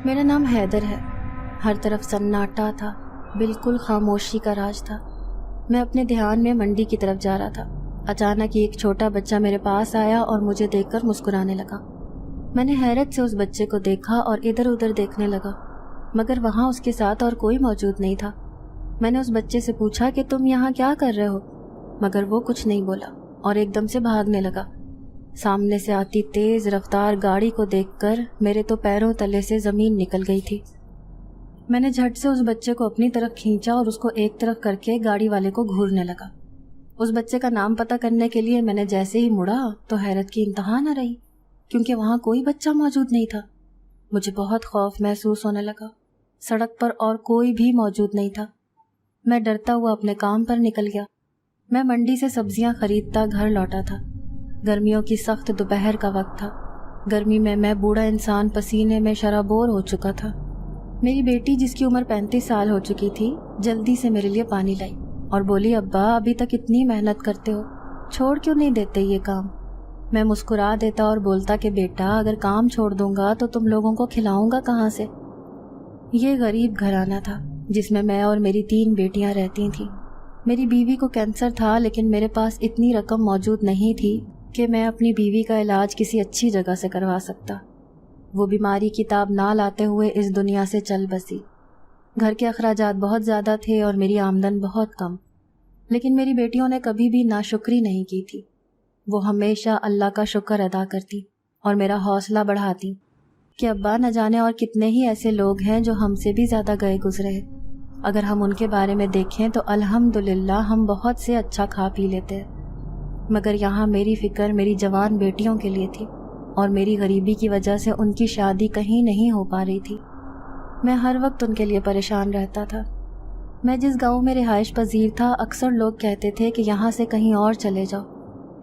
میرا نام حیدر ہے۔ ہر طرف سناٹا تھا، بالکل خاموشی کا راج تھا۔ میں اپنے دھیان میں منڈی کی طرف جا رہا تھا۔ اچانک ایک چھوٹا بچہ میرے پاس آیا اور مجھے دیکھ کر مسکرانے لگا۔ میں نے حیرت سے اس بچے کو دیکھا اور ادھر ادھر دیکھنے لگا، مگر وہاں اس کے ساتھ اور کوئی موجود نہیں تھا۔ میں نے اس بچے سے پوچھا کہ تم یہاں کیا کر رہے ہو، مگر وہ کچھ نہیں بولا اور ایک دم سے بھاگنے لگا۔ سامنے سے آتی تیز رفتار گاڑی کو دیکھ کر میرے تو پیروں تلے سے زمین نکل گئی تھی۔ میں نے جھٹ سے اس بچے کو اپنی طرف کھینچا اور اس کو ایک طرف کر کے گاڑی والے کو گھورنے لگا۔ اس بچے کا نام پتہ کرنے کے لیے میں نے جیسے ہی مڑا تو حیرت کی انتہا نہ رہی، کیونکہ وہاں کوئی بچہ موجود نہیں تھا۔ مجھے بہت خوف محسوس ہونے لگا۔ سڑک پر اور کوئی بھی موجود نہیں تھا۔ میں ڈرتا ہوا اپنے کام پر نکل گیا۔ میں منڈی سے سبزیاں خریدتا گھر لوٹا تھا۔ گرمیوں کی سخت دوپہر کا وقت تھا۔ گرمی میں بوڑھا انسان پسینے میں شرابور ہو چکا تھا۔ میری بیٹی جس کی عمر 35 سال ہو چکی تھی جلدی سے میرے لیے پانی لائی اور بولی، ابا ابھی تک اتنی محنت کرتے ہو، چھوڑ کیوں نہیں دیتے یہ کام؟ میں مسکرا دیتا اور بولتا کہ بیٹا اگر کام چھوڑ دوں گا تو تم لوگوں کو کھلاؤں گا کہاں سے؟ یہ غریب گھرانہ تھا جس میں اور میری 3 بیٹیاں رہتی تھیں۔ میری بیوی کو کینسر تھا، لیکن میرے پاس اتنی رقم موجود نہیں تھی کہ میں اپنی بیوی کا علاج کسی اچھی جگہ سے کروا سکتا۔ وہ بیماری کی تاب نہ لاتے ہوئے اس دنیا سے چل بسی۔ گھر کے اخراجات بہت زیادہ تھے اور میری آمدن بہت کم، لیکن میری بیٹیوں نے کبھی بھی ناشکری نہیں کی تھی۔ وہ ہمیشہ اللہ کا شکر ادا کرتی اور میرا حوصلہ بڑھاتی کہ ابا نہ جانے اور کتنے ہی ایسے لوگ ہیں جو ہم سے بھی زیادہ گئے گزرے ہیں، اگر ہم ان کے بارے میں دیکھیں تو الحمدللہ ہم بہت سے اچھا کھا پی لیتے ہیں، مگر یہاں میری فکر میری جوان بیٹیوں کے لیے تھی اور میری غریبی کی وجہ سے ان کی شادی کہیں نہیں ہو پا رہی تھی۔ میں ہر وقت ان کے لیے پریشان رہتا تھا۔ میں جس گاؤں میں رہائش پذیر تھا اکثر لوگ کہتے تھے کہ یہاں سے کہیں اور چلے جاؤ،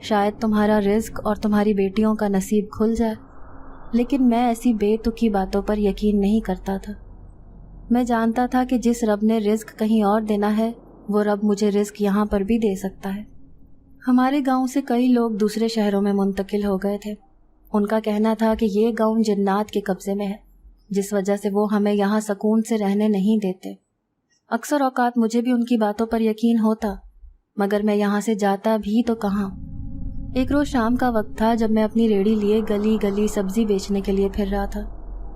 شاید تمہارا رزق اور تمہاری بیٹیوں کا نصیب کھل جائے، لیکن میں ایسی بے تکی باتوں پر یقین نہیں کرتا تھا۔ میں جانتا تھا کہ جس رب نے رزق کہیں اور دینا ہے وہ رب مجھے رزق یہاں پر بھی دے سکتا ہے۔ ہمارے گاؤں سے کئی لوگ دوسرے شہروں میں منتقل ہو گئے تھے۔ ان کا کہنا تھا کہ یہ گاؤں جنات کے قبضے میں ہے، جس وجہ سے وہ ہمیں یہاں سکون سے رہنے نہیں دیتے۔ اکثر اوقات مجھے بھی ان کی باتوں پر یقین ہوتا، مگر میں یہاں سے جاتا بھی تو کہاں۔ ایک روز شام کا وقت تھا جب میں اپنی ریڑھی لیے گلی گلی سبزی بیچنے کے لیے پھر رہا تھا۔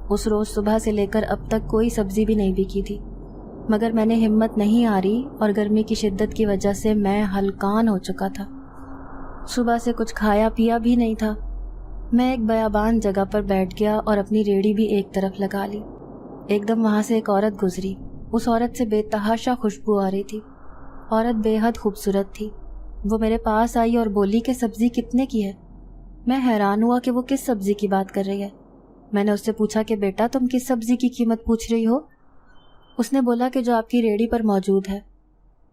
اس روز صبح سے لے کر اب تک کوئی سبزی بھی نہیں بکی تھی، مگر میں نے ہمت نہیں ہاری اور گرمی کی شدت کی وجہ سے میں ہلکان ہو چکا تھا۔ صبح سے کچھ کھایا پیا بھی نہیں تھا۔ میں ایک بیابان جگہ پر بیٹھ گیا اور اپنی ریڑھی بھی ایک طرف لگا لی۔ ایک دم وہاں سے ایک عورت گزری۔ اس عورت سے بے تحاشا خوشبو آ رہی تھی۔ عورت بے حد خوبصورت تھی۔ وہ میرے پاس آئی اور بولی کہ سبزی کتنے کی ہے؟ میں حیران ہوا کہ وہ کس سبزی کی بات کر رہی ہے۔ میں نے اس سے پوچھا کہ بیٹا تم کس سبزی کی قیمت پوچھ رہی ہو؟ اس نے بولا کہ جو آپ کی ریڑھی پر موجود ہے۔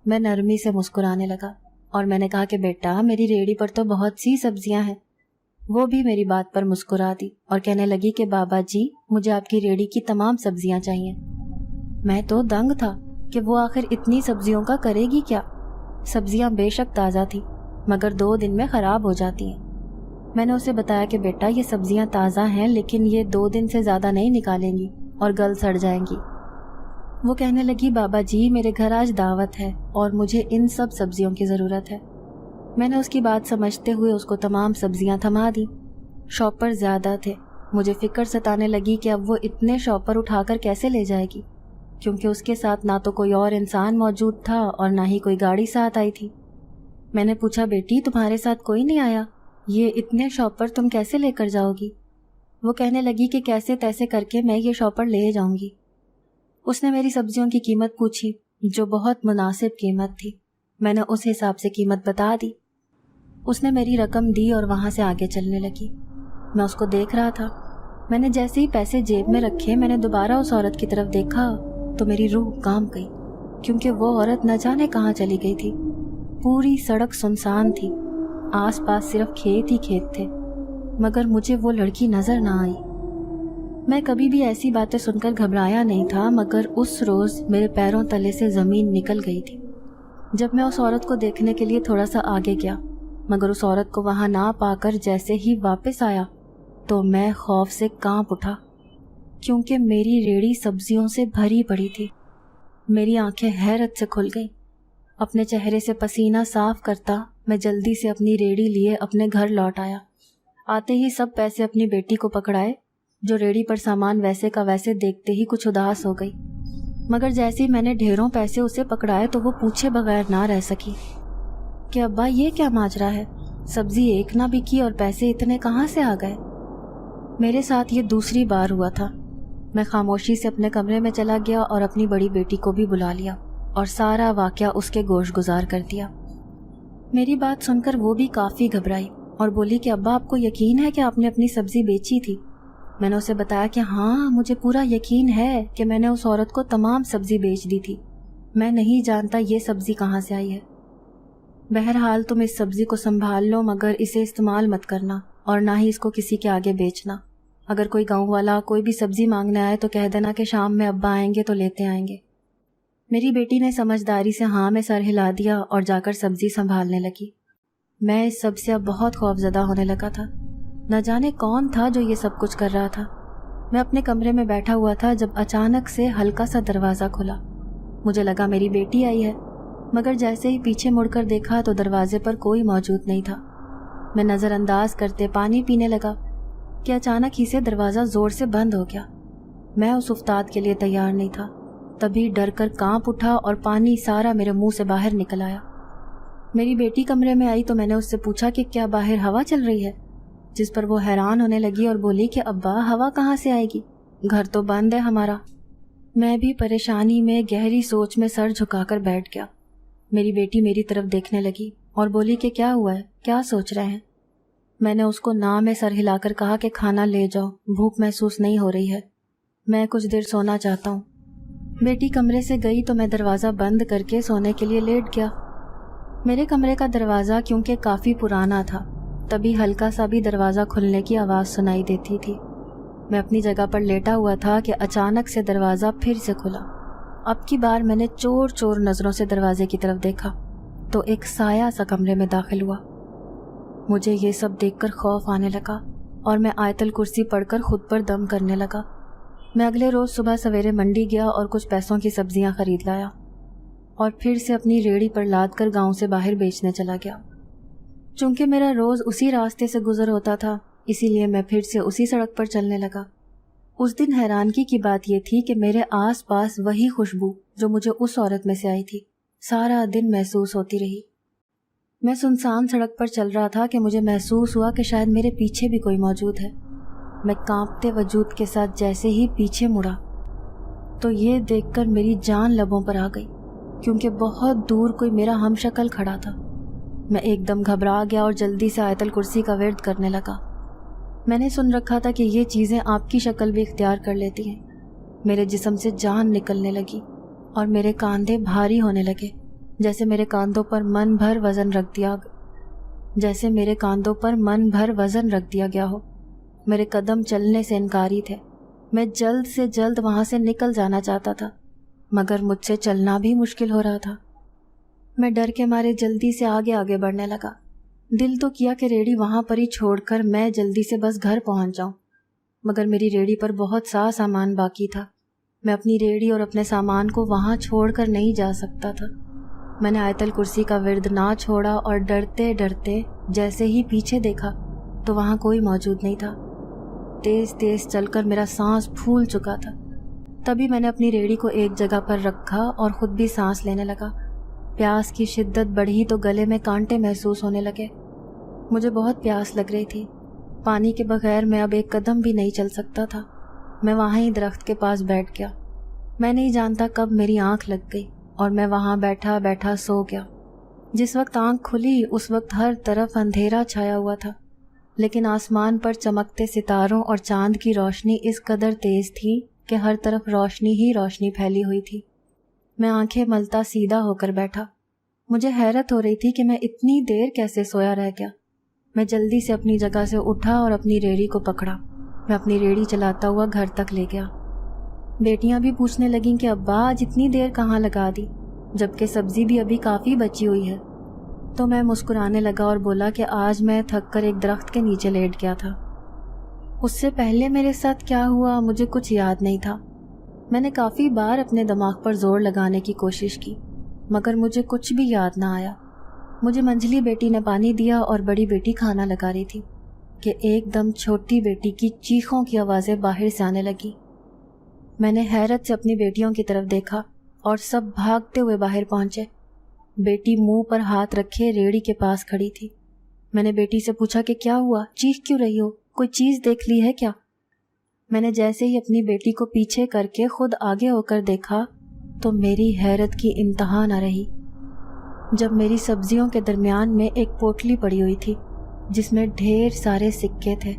میں نرمی سے مسکرانے لگا اور میں نے کہا کہ بیٹا میری ریڑھی پر تو بہت سی سبزیاں ہیں۔ وہ بھی میری بات پر مسکرا دی اور کہنے لگی کہ بابا جی مجھے آپ کی ریڑھی کی تمام سبزیاں چاہیے۔ میں تو دنگ تھا کہ وہ آخر اتنی سبزیوں کا کرے گی کیا؟ سبزیاں بے شک تازہ تھی، مگر 2 دن میں خراب ہو جاتی ہیں۔ میں نے اسے بتایا کہ بیٹا یہ سبزیاں تازہ ہیں، لیکن یہ 2 دن سے زیادہ نہیں نکالیں گی اور گل سڑ جائیں گی۔ وہ کہنے لگی بابا جی میرے گھر آج دعوت ہے اور مجھے ان سب سبزیوں کی ضرورت ہے۔ میں نے اس کی بات سمجھتے ہوئے اس کو تمام سبزیاں تھما دی۔ شاپر زیادہ تھے۔ مجھے فکر ستانے لگی کہ اب وہ اتنے شاپر اٹھا کر کیسے لے جائے گی، کیونکہ اس کے ساتھ نہ تو کوئی اور انسان موجود تھا اور نہ ہی کوئی گاڑی ساتھ آئی تھی۔ میں نے پوچھا بیٹی تمہارے ساتھ کوئی نہیں آیا؟ یہ اتنے شاپر تم کیسے لے کر جاؤ گی؟ وہ کہنے لگی کہ کیسے تیسے کر کے میں یہ شاپر لے جاؤں گی۔ اس نے میری سبزیوں کی قیمت پوچھی جو بہت مناسب قیمت تھی۔ میں نے اس حساب سے قیمت بتا دی۔ اس نے میری رقم دی اور وہاں سے آگے چلنے لگی۔ میں اس کو دیکھ رہا تھا۔ میں نے جیسے ہی پیسے جیب میں رکھے میں نے دوبارہ اس عورت کی طرف دیکھا تو میری روح کانپ گئی، کیونکہ وہ عورت نہ جانے کہاں چلی گئی تھی۔ پوری سڑک سنسان تھی، آس پاس صرف کھیت ہی کھیت تھے، مگر مجھے وہ لڑکی نظر نہ آئی۔ میں کبھی بھی ایسی باتیں سن کر گھبرایا نہیں تھا، مگر اس روز میرے پیروں تلے سے زمین نکل گئی تھی جب میں اس عورت کو دیکھنے کے لیے تھوڑا سا آگے گیا، مگر اس عورت کو وہاں نہ پا کر جیسے ہی واپس آیا تو میں خوف سے کانپ اٹھا۔ کیونکہ میری ریڑھی سبزیوں سے بھری پڑی تھی۔ میری آنکھیں حیرت سے کھل گئیں۔ اپنے چہرے سے پسینہ صاف کرتا میں جلدی سے اپنی ریڑھی لیے اپنے گھر لوٹ آیا۔ آتے ہی سب پیسے اپنی بیٹی کو پکڑائے، جو ریڑھی پر سامان ویسے کا ویسے دیکھتے ہی کچھ اداس ہو گئی، مگر جیسے ہی میں نے ڈھیروں پیسے اسے پکڑائے تو وہ پوچھے بغیر نہ رہ سکی کہ ابا یہ کیا ماجرا ہے، سبزی ایک نہ بکی اور پیسے اتنے کہاں سے آ گئے۔ میرے ساتھ یہ دوسری بار ہوا تھا۔ میں خاموشی سے اپنے کمرے میں چلا گیا اور اپنی بڑی بیٹی کو بھی بلا لیا اور سارا واقعہ اس کے گوش گزار کر دیا۔ میری بات سن کر وہ بھی کافی گھبرائی اور بولی کہ ابا آپ کو یقین ہے کہ آپ نے اپنی سبزی بیچی تھی؟ میں نے اسے بتایا کہ ہاں، مجھے پورا یقین ہے کہ میں نے اس عورت کو تمام سبزی بیچ دی تھی، میں نہیں جانتا یہ سبزی کہاں سے آئی ہے۔ بہرحال تم اس سبزی کو سنبھال لو، مگر اسے استعمال مت کرنا اور نہ ہی اس کو کسی کے آگے بیچنا۔ اگر کوئی گاؤں والا کوئی بھی سبزی مانگنے آئے تو کہہ دینا کہ شام میں ابا آئیں گے تو لیتے آئیں گے۔ میری بیٹی نے سمجھداری سے ہاں میں سر ہلا دیا اور جا کر سبزی سنبھالنے لگی۔ میں اس سب سے اب بہت خوفزدہ ہونے لگا تھا۔ نہ جانے کون تھا جو یہ سب کچھ کر رہا تھا۔ میں اپنے کمرے میں بیٹھا ہوا تھا جب اچانک سے ہلکا سا دروازہ کھلا۔ مجھے لگا میری بیٹی آئی ہے، مگر جیسے ہی پیچھے مڑ کر دیکھا تو دروازے پر کوئی موجود نہیں تھا۔ میں نظر انداز کرتے پانی پینے لگا کہ اچانک ہی سے دروازہ زور سے بند ہو گیا۔ میں اس افتاد کے لیے تیار نہیں تھا، تبھی ڈر کر کانپ اٹھا اور پانی سارا میرے منہ سے باہر نکل آیا۔ میری بیٹی کمرے میں آئی تو میں نے اس سے پوچھا کہ کیا باہر ہوا چل رہی ہے، جس پر وہ حیران ہونے لگی اور بولی کہ ابا ہوا کہاں سے آئے گی، گھر تو بند ہے ہمارا۔ میں بھی پریشانی میں گہری سوچ میں سر جھکا کر بیٹھ گیا۔ میری بیٹی میری طرف دیکھنے لگی اور بولی کہ کیا ہوا ہے، کیا سوچ رہے ہیں؟ میں نے اس کو نہ میں سر ہلا کر کہا کہ کھانا لے جاؤ، بھوک محسوس نہیں ہو رہی ہے، میں کچھ دیر سونا چاہتا ہوں۔ بیٹی کمرے سے گئی تو میں دروازہ بند کر کے سونے کے لیے لیٹ گیا۔ میرے کمرے کا دروازہ کیونکہ کافی پرانا تھا، تبھی ہلکا سا بھی دروازہ کھلنے کی آواز سنائی دیتی تھی۔ میں اپنی جگہ پر لیٹا ہوا تھا کہ اچانک سے دروازہ پھر سے کھلا۔ اب کی بار میں نے چور چور نظروں سے دروازے کی طرف دیکھا تو ایک سایہ سا کمرے میں داخل ہوا۔ مجھے یہ سب دیکھ کر خوف آنے لگا اور میں آیت الکرسی پڑھ کر خود پر دم کرنے لگا۔ میں اگلے روز صبح سویرے منڈی گیا اور کچھ پیسوں کی سبزیاں خرید لایا اور پھر سے اپنی ریڑھی پر لاد کر گاؤں سے باہر بیچنے چلا گیا۔ چونکہ میرا روز اسی راستے سے گزر ہوتا تھا، اسی لیے میں پھر سے اسی سڑک پر چلنے لگا۔ اس دن حیرانگی کی بات یہ تھی کہ میرے آس پاس وہی خوشبو جو مجھے اس عورت میں سے آئی تھی سارا دن محسوس ہوتی رہی۔ میں سنسان سڑک پر چل رہا تھا کہ مجھے محسوس ہوا کہ شاید میرے پیچھے بھی کوئی موجود ہے۔ میں کانپتے وجود کے ساتھ جیسے ہی پیچھے مڑا تو یہ دیکھ کر میری جان لبوں پر آ گئی، کیونکہ بہت دور کوئی میرا ہم شکل کھڑا تھا۔ میں ایک دم گھبرا گیا اور جلدی سے آیت الکرسی کا ورد کرنے لگا۔ میں نے سن رکھا تھا کہ یہ چیزیں آپ کی شکل بھی اختیار کر لیتی ہیں۔ میرے جسم سے جان نکلنے لگی اور میرے کاندھے بھاری ہونے لگے، جیسے میرے کاندھوں پر من بھر وزن رکھ دیا گیا ہو۔ میرے قدم چلنے سے انکاری تھے۔ میں جلد سے جلد وہاں سے نکل جانا چاہتا تھا، مگر مجھ سے چلنا بھی مشکل ہو رہا تھا۔ میں ڈر کے مارے جلدی سے آگے بڑھنے لگا۔ دل تو کیا کہ ریڑھی وہاں پر ہی چھوڑ کر میں جلدی سے بس گھر پہنچ جاؤں، مگر میری ریڑھی پر بہت سا سامان باقی تھا۔ میں اپنی ریڑھی اور اپنے سامان کو وہاں چھوڑ کر نہیں جا سکتا تھا۔ میں نے آیت الکرسی کا ورد نہ چھوڑا اور ڈرتے ڈرتے جیسے ہی پیچھے دیکھا تو وہاں کوئی موجود نہیں تھا۔ تیز تیز چل کر میرا سانس پھول چکا تھا۔ تبھی میں نے اپنی ریڑھی کو ایک جگہ پر رکھا اور خود بھی سانس لینے لگا۔ پیاس کی شدت بڑھی تو گلے میں کانٹے محسوس ہونے لگے۔ مجھے بہت پیاس لگ رہی تھی۔ پانی کے بغیر میں اب ایک قدم بھی نہیں چل سکتا تھا۔ میں وہاں ہی درخت کے پاس بیٹھ گیا۔ میں نہیں جانتا کب میری آنکھ لگ گئی اور میں وہاں بیٹھا بیٹھا سو گیا۔ جس وقت آنکھ کھلی اس وقت ہر طرف اندھیرا چھایا ہوا تھا، لیکن آسمان پر چمکتے ستاروں اور چاند کی روشنی اس قدر تیز تھی کہ ہر طرف روشنی ہی روشنی پھیلی ہوئی تھی۔ میں آنکھیں ملتا سیدھا ہو کر بیٹھا۔ مجھے حیرت ہو رہی تھی کہ میں اتنی دیر کیسے سویا رہ گیا۔ میں جلدی سے اپنی جگہ سے اٹھا اور اپنی ریڑھی کو پکڑا۔ میں اپنی ریڑھی چلاتا ہوا گھر تک لے گیا۔ بیٹیاں بھی پوچھنے لگیں کہ ابا آج اتنی دیر کہاں لگا دی، جبکہ سبزی بھی ابھی کافی بچی ہوئی ہے۔ تو میں مسکرانے لگا اور بولا کہ آج میں تھک کر ایک درخت کے نیچے لیٹ گیا تھا۔ اس سے پہلے میرے ساتھ کیا ہوا مجھے کچھ یاد نہیں تھا۔ میں نے کافی بار اپنے دماغ پر زور لگانے کی کوشش کی مگر مجھے کچھ بھی یاد نہ آیا۔ مجھے منجلی بیٹی نے پانی دیا اور بڑی بیٹی کھانا لگا رہی تھی کہ ایک دم چھوٹی بیٹی کی چیخوں کی آوازیں باہر سے آنے لگی۔ میں نے حیرت سے اپنی بیٹیوں کی طرف دیکھا اور سب بھاگتے ہوئے باہر پہنچے۔ بیٹی منہ پر ہاتھ رکھے ریڑھی کے پاس کھڑی تھی۔ میں نے بیٹی سے پوچھا کہ کیا ہوا، چیخ کیوں رہی ہو، کوئی چیز دیکھ لی ہے کیا؟ میں نے جیسے ہی اپنی بیٹی کو پیچھے کر کے خود آگے ہو کر دیکھا تو میری حیرت کی انتہا نہ رہی جب میری سبزیوں کے درمیان میں ایک پوٹلی پڑی ہوئی تھی جس میں ڈھیر سارے سکے تھے۔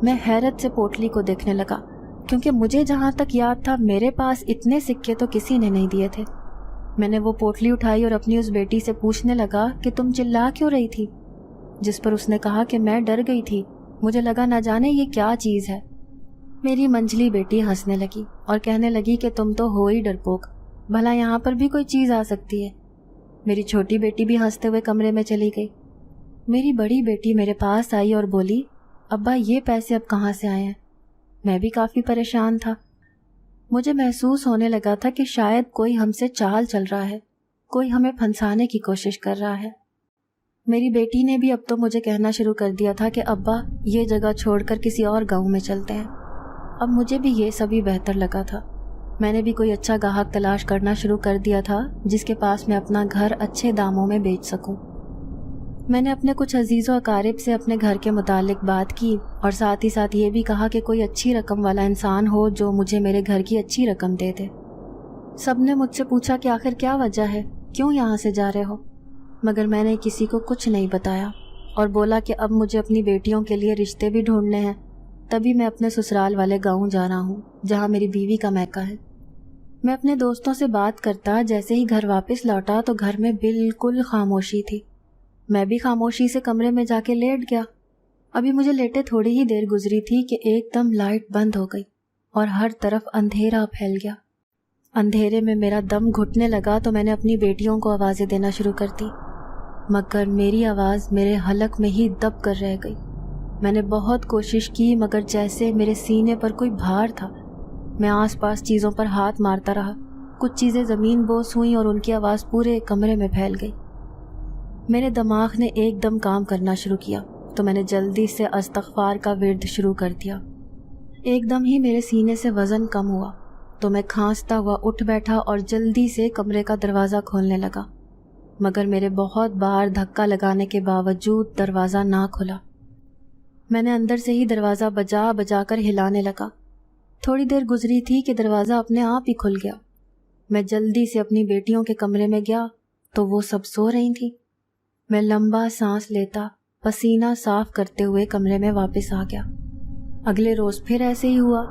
میں حیرت سے پوٹلی کو دیکھنے لگا کیونکہ مجھے جہاں تک یاد تھا میرے پاس اتنے سکے تو کسی نے نہیں دیے تھے۔ میں نے وہ پوٹلی اٹھائی اور اپنی اس بیٹی سے پوچھنے لگا کہ تم چلا کیوں رہی تھی، جس پر اس نے کہا کہ میں ڈر گئی تھی، مجھے لگا نہ جانے یہ کیا چیز ہے۔ میری منجلی بیٹی ہنسنے لگی اور کہنے لگی کہ تم تو ہو ہی ڈرپوک، بھلا یہاں پر بھی کوئی چیز آ سکتی ہے۔ میری چھوٹی بیٹی بھی ہنستے ہوئے کمرے میں چلی گئی۔ میری بڑی بیٹی میرے پاس آئی اور بولی، ابا یہ پیسے اب کہاں سے آئے ہیں؟ میں بھی کافی پریشان تھا۔ مجھے محسوس ہونے لگا تھا کہ شاید کوئی ہم سے چال چل رہا ہے، کوئی ہمیں پھنسانے کی کوشش کر رہا ہے۔ میری بیٹی نے بھی اب تو مجھے کہنا شروع کر دیا تھا کہ ابا یہ جگہ چھوڑ کر کسی اور گاؤں میں چلتے ہیں۔ اب مجھے بھی یہ سبھی بہتر لگا تھا۔ میں نے بھی کوئی اچھا گاہک تلاش کرنا شروع کر دیا تھا جس کے پاس میں اپنا گھر اچھے داموں میں بیچ سکوں۔ میں نے اپنے کچھ عزیز و اقارب سے اپنے گھر کے متعلق بات کی اور ساتھ ہی ساتھ یہ بھی کہا کہ کوئی اچھی رقم والا انسان ہو جو مجھے میرے گھر کی اچھی رقم دے دے۔ سب نے مجھ سے پوچھا کہ آخر کیا وجہ ہے، کیوں یہاں سے جا رہے ہو، مگر میں نے کسی کو کچھ نہیں بتایا اور بولا کہ اب مجھے اپنی بیٹیوں کے لیے رشتے بھی ڈھونڈنے ہیں، تبھی میں اپنے سسرال والے گاؤں جا رہا ہوں جہاں میری بیوی کا میکہ ہے۔ میں اپنے دوستوں سے بات کرتا جیسے ہی گھر واپس لوٹا تو گھر میں بالکل خاموشی تھی۔ میں بھی خاموشی سے کمرے میں جا کے لیٹ گیا۔ ابھی مجھے لیٹے تھوڑی ہی دیر گزری تھی کہ ایک دم لائٹ بند ہو گئی اور ہر طرف اندھیرا پھیل گیا۔ اندھیرے میں میرا دم گھٹنے لگا تو میں نے اپنی بیٹیوں کو آوازیں دینا شروع کر دی مگر میری آواز میرے حلق میں ہی دب کر رہ گئی۔ میں نے بہت کوشش کی مگر جیسے میرے سینے پر کوئی بھار تھا۔ میں آس پاس چیزوں پر ہاتھ مارتا رہا، کچھ چیزیں زمین بوس ہوئیں اور ان کی آواز پورے کمرے میں پھیل گئی۔ میرے دماغ نے ایک دم کام کرنا شروع کیا تو میں نے جلدی سے استغفار کا ورد شروع کر دیا۔ ایک دم ہی میرے سینے سے وزن کم ہوا تو میں کھانستا ہوا اٹھ بیٹھا اور جلدی سے کمرے کا دروازہ کھولنے لگا مگر میرے بہت بار دھکا لگانے کے باوجود دروازہ نہ کھلا۔ میں نے اندر سے ہی دروازہ بجا بجا کر ہلانے لگا۔ تھوڑی دیر گزری تھی کہ دروازہ اپنے آپ ہی کھل گیا۔ میں جلدی سے اپنی بیٹیوں کے کمرے میں گیا تو وہ سب سو رہی تھیں۔ میں لمبا سانس لیتا پسینہ صاف کرتے ہوئے کمرے میں واپس آ گیا۔ اگلے روز پھر ایسے ہی ہوا۔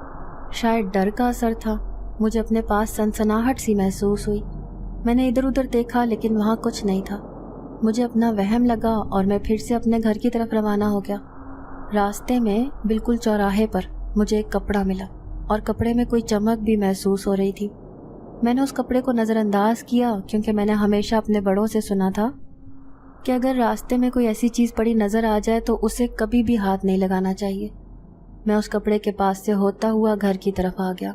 شاید ڈر کا اثر تھا، مجھے اپنے پاس سنسناہٹ سی محسوس ہوئی۔ میں نے ادھر ادھر دیکھا لیکن وہاں کچھ نہیں تھا۔ مجھے اپنا وہم لگا اور میں پھر سے اپنے گھر کی طرف روانہ ہو گیا۔ راستے میں بالکل چوراہے پر مجھے ایک کپڑا ملا اور کپڑے میں کوئی چمک بھی محسوس ہو رہی تھی۔ میں نے اس کپڑے کو نظر انداز کیا کیونکہ میں نے ہمیشہ اپنے بڑوں سے سنا تھا کہ اگر راستے میں کوئی ایسی چیز پڑی نظر آ جائے تو اسے کبھی بھی ہاتھ نہیں لگانا چاہیے۔ میں اس کپڑے کے پاس سے ہوتا ہوا گھر کی طرف آ گیا۔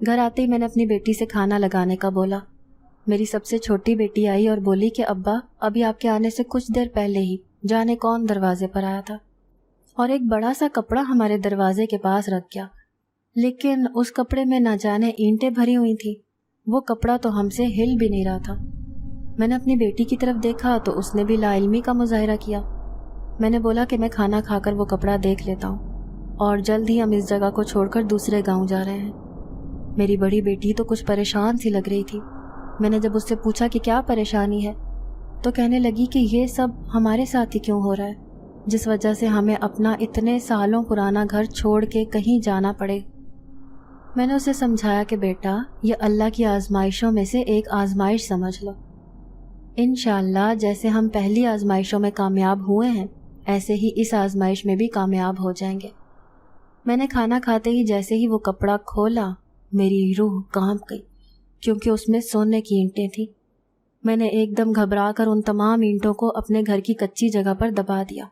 گھر آتے ہی میں نے اپنی بیٹی سے کھانا لگانے کا بولا۔ میری سب سے چھوٹی بیٹی آئی اور بولی کہ ابا ابھی آپ کے آنے سے کچھ دیر پہلے ہی جانے کون دروازے پر آیا تھا اور ایک بڑا سا کپڑا ہمارے دروازے کے پاس رکھ گیا، لیکن اس کپڑے میں نہ جانے اینٹیں بھری ہوئی تھیں۔ وہ کپڑا تو ہم سے ہل بھی نہیں رہا تھا۔ میں نے اپنی بیٹی کی طرف دیکھا تو اس نے بھی لا علمی کا مظاہرہ کیا۔ میں نے بولا کہ میں کھانا کھا کر وہ کپڑا دیکھ لیتا ہوں اور جلد ہی ہم اس جگہ کو چھوڑ کر دوسرے گاؤں جا رہے ہیں۔ میری بڑی بیٹی تو کچھ پریشان سی لگ رہی تھی۔ میں نے جب اس سے پوچھا کہ کیا پریشانی ہے تو کہنے لگی کہ یہ سب ہمارے ساتھ ہی کیوں ہو رہا ہے جس وجہ سے ہمیں اپنا اتنے سالوں پرانا گھر چھوڑ کے کہیں جانا پڑے۔ میں نے اسے سمجھایا کہ بیٹا یہ اللہ کی آزمائشوں میں سے ایک آزمائش سمجھ لو، انشاءاللہ جیسے ہم پہلی آزمائشوں میں کامیاب ہوئے ہیں ایسے ہی اس آزمائش میں بھی کامیاب ہو جائیں گے۔ میں نے کھانا کھاتے ہی جیسے ہی وہ کپڑا کھولا میری روح کانپ گئی کیونکہ اس میں سونے کی اینٹیں تھیں۔ میں نے ایک دم گھبرا کر ان تمام اینٹوں کو اپنے گھر کی کچی جگہ پر دبا دیا۔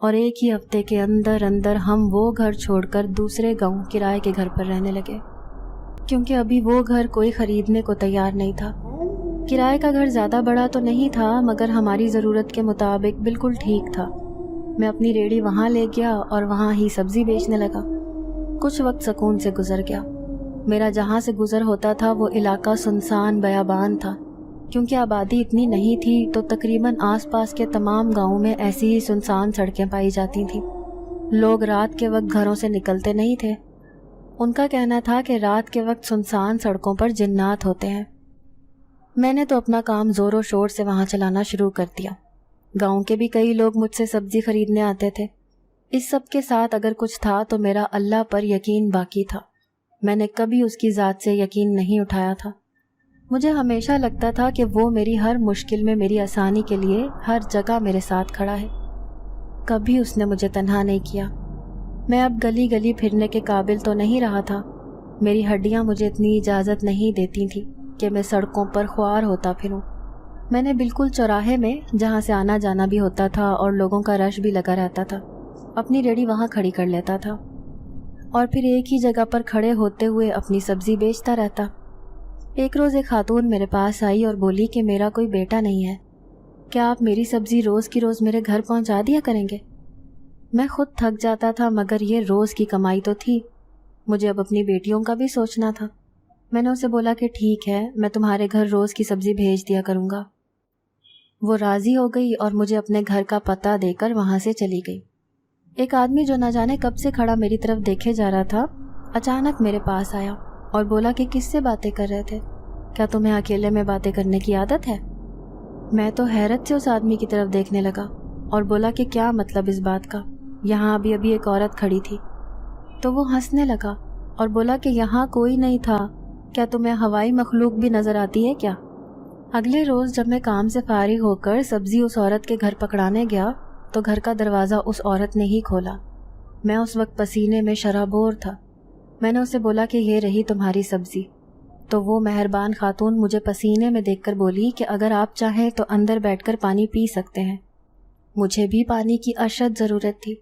اور ایک ہی ہفتے کے اندر اندر ہم وہ گھر چھوڑ کر دوسرے گاؤں کرائے کے گھر پر رہنے لگے، کیونکہ ابھی وہ گھر کوئی خریدنے کو تیار نہیں تھا۔ کرائے کا گھر زیادہ بڑا تو نہیں تھا، مگر ہماری ضرورت کے مطابق بالکل ٹھیک تھا۔ میں اپنی ریڑھی وہاں لے گیا اور وہاں ہی سبزی بیچنے لگا۔ کچھ وقت سکون سے گزر گیا۔ میرا جہاں سے گزر ہوتا تھا وہ علاقہ سنسان بیابان تھا، کیونکہ آبادی اتنی نہیں تھی تو تقریباً آس پاس کے تمام گاؤں میں ایسی ہی سنسان سڑکیں پائی جاتی تھیں۔ لوگ رات کے وقت گھروں سے نکلتے نہیں تھے۔ ان کا کہنا تھا کہ رات کے وقت سنسان سڑکوں پر جنات ہوتے ہیں۔ میں نے تو اپنا کام زور و شور سے وہاں چلانا شروع کر دیا۔ گاؤں کے بھی کئی لوگ مجھ سے سبزی خریدنے آتے تھے۔ اس سب کے ساتھ اگر کچھ تھا تو میرا اللہ پر یقین باقی تھا۔ میں نے کبھی اس کی ذات سے یقین نہیں اٹھایا تھا۔ مجھے ہمیشہ لگتا تھا کہ وہ میری ہر مشکل میں میری آسانی کے لیے ہر جگہ میرے ساتھ کھڑا ہے۔ کبھی اس نے مجھے تنہا نہیں کیا۔ میں اب گلی گلی پھرنے کے قابل تو نہیں رہا تھا۔ میری ہڈیاں مجھے اتنی اجازت نہیں دیتی تھیں کہ میں سڑکوں پر خوار ہوتا پھروں۔ میں نے بالکل چوراہے میں، جہاں سے آنا جانا بھی ہوتا تھا اور لوگوں کا رش بھی لگا رہتا تھا، اپنی ریڑھی وہاں کھڑی کر لیتا تھا اور پھر ایک ہی جگہ پر کھڑے ہوتے ہوئے اپنی سبزی بیچتا رہتا۔ ایک روز ایک خاتون میرے پاس آئی اور بولی کہ میرا کوئی بیٹا نہیں ہے، کیا آپ میری سبزی روز کی روز میرے گھر پہنچا دیا کریں گے؟ میں خود تھک جاتا تھا، مگر یہ روز کی کمائی تو تھی، مجھے اب اپنی بیٹیوں کا بھی سوچنا تھا۔ میں نے اسے بولا کہ ٹھیک ہے، میں تمہارے گھر روز کی سبزی بھیج دیا کروں گا۔ وہ راضی ہو گئی اور مجھے اپنے گھر کا پتہ دے کر وہاں سے چلی گئی۔ ایک آدمی جو نہ جانے کب سے کھڑا میری طرف دیکھے جا رہا تھا، اچانک میرے پاس آیا اور بولا کہ کس سے باتیں کر رہے تھے؟ کیا تمہیں اکیلے میں باتیں کرنے کی عادت ہے؟ میں تو حیرت سے اس آدمی کی طرف دیکھنے لگا اور بولا کہ کیا مطلب اس بات کا؟ یہاں ابھی ایک عورت کھڑی تھی۔ تو وہ ہنسنے لگا اور بولا کہ یہاں کوئی نہیں تھا، کیا تمہیں ہوائی مخلوق بھی نظر آتی ہے کیا؟ اگلے روز جب میں کام سے فارغ ہو کر سبزی اس عورت کے گھر پکڑانے گیا تو گھر کا دروازہ اس عورت نے ہی کھولا۔ میں اس وقت پسینے میں شرابور تھا۔ میں نے اسے بولا کہ یہ رہی تمہاری سبزی۔ تو وہ مہربان خاتون مجھے پسینے میں دیکھ کر بولی کہ اگر آپ چاہیں تو اندر بیٹھ کر پانی پی سکتے ہیں۔ مجھے بھی پانی کی اشد ضرورت تھی۔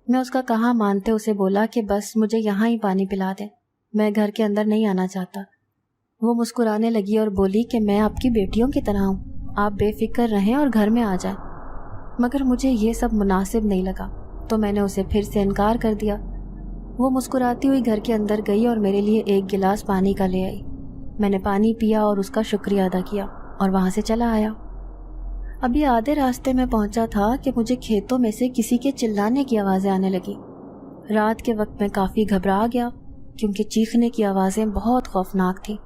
میں اس کا کہا مانتے اسے بولا کہ بس مجھے یہاں ہی پانی پلا دیں، میں گھر کے اندر نہیں آنا چاہتا۔ وہ مسکرانے لگی اور بولی کہ میں آپ کی بیٹیوں کی طرح ہوں، آپ بے فکر رہیں اور گھر میں آ جائیں۔ مگر مجھے یہ سب مناسب نہیں لگا تو میں نے اسے پھر سے انکار کر دیا۔ وہ مسکراتی ہوئی گھر کے اندر گئی اور میرے لیے ایک گلاس پانی کا لے آئی۔ میں نے پانی پیا اور اس کا شکریہ ادا کیا اور وہاں سے چلا آیا۔ ابھی آدھے راستے میں پہنچا تھا کہ مجھے کھیتوں میں سے کسی کے چلانے کی آوازیں آنے لگی۔ رات کے وقت میں کافی گھبرا گیا کیونکہ چیخنے کی آوازیں بہت خوفناک تھیں۔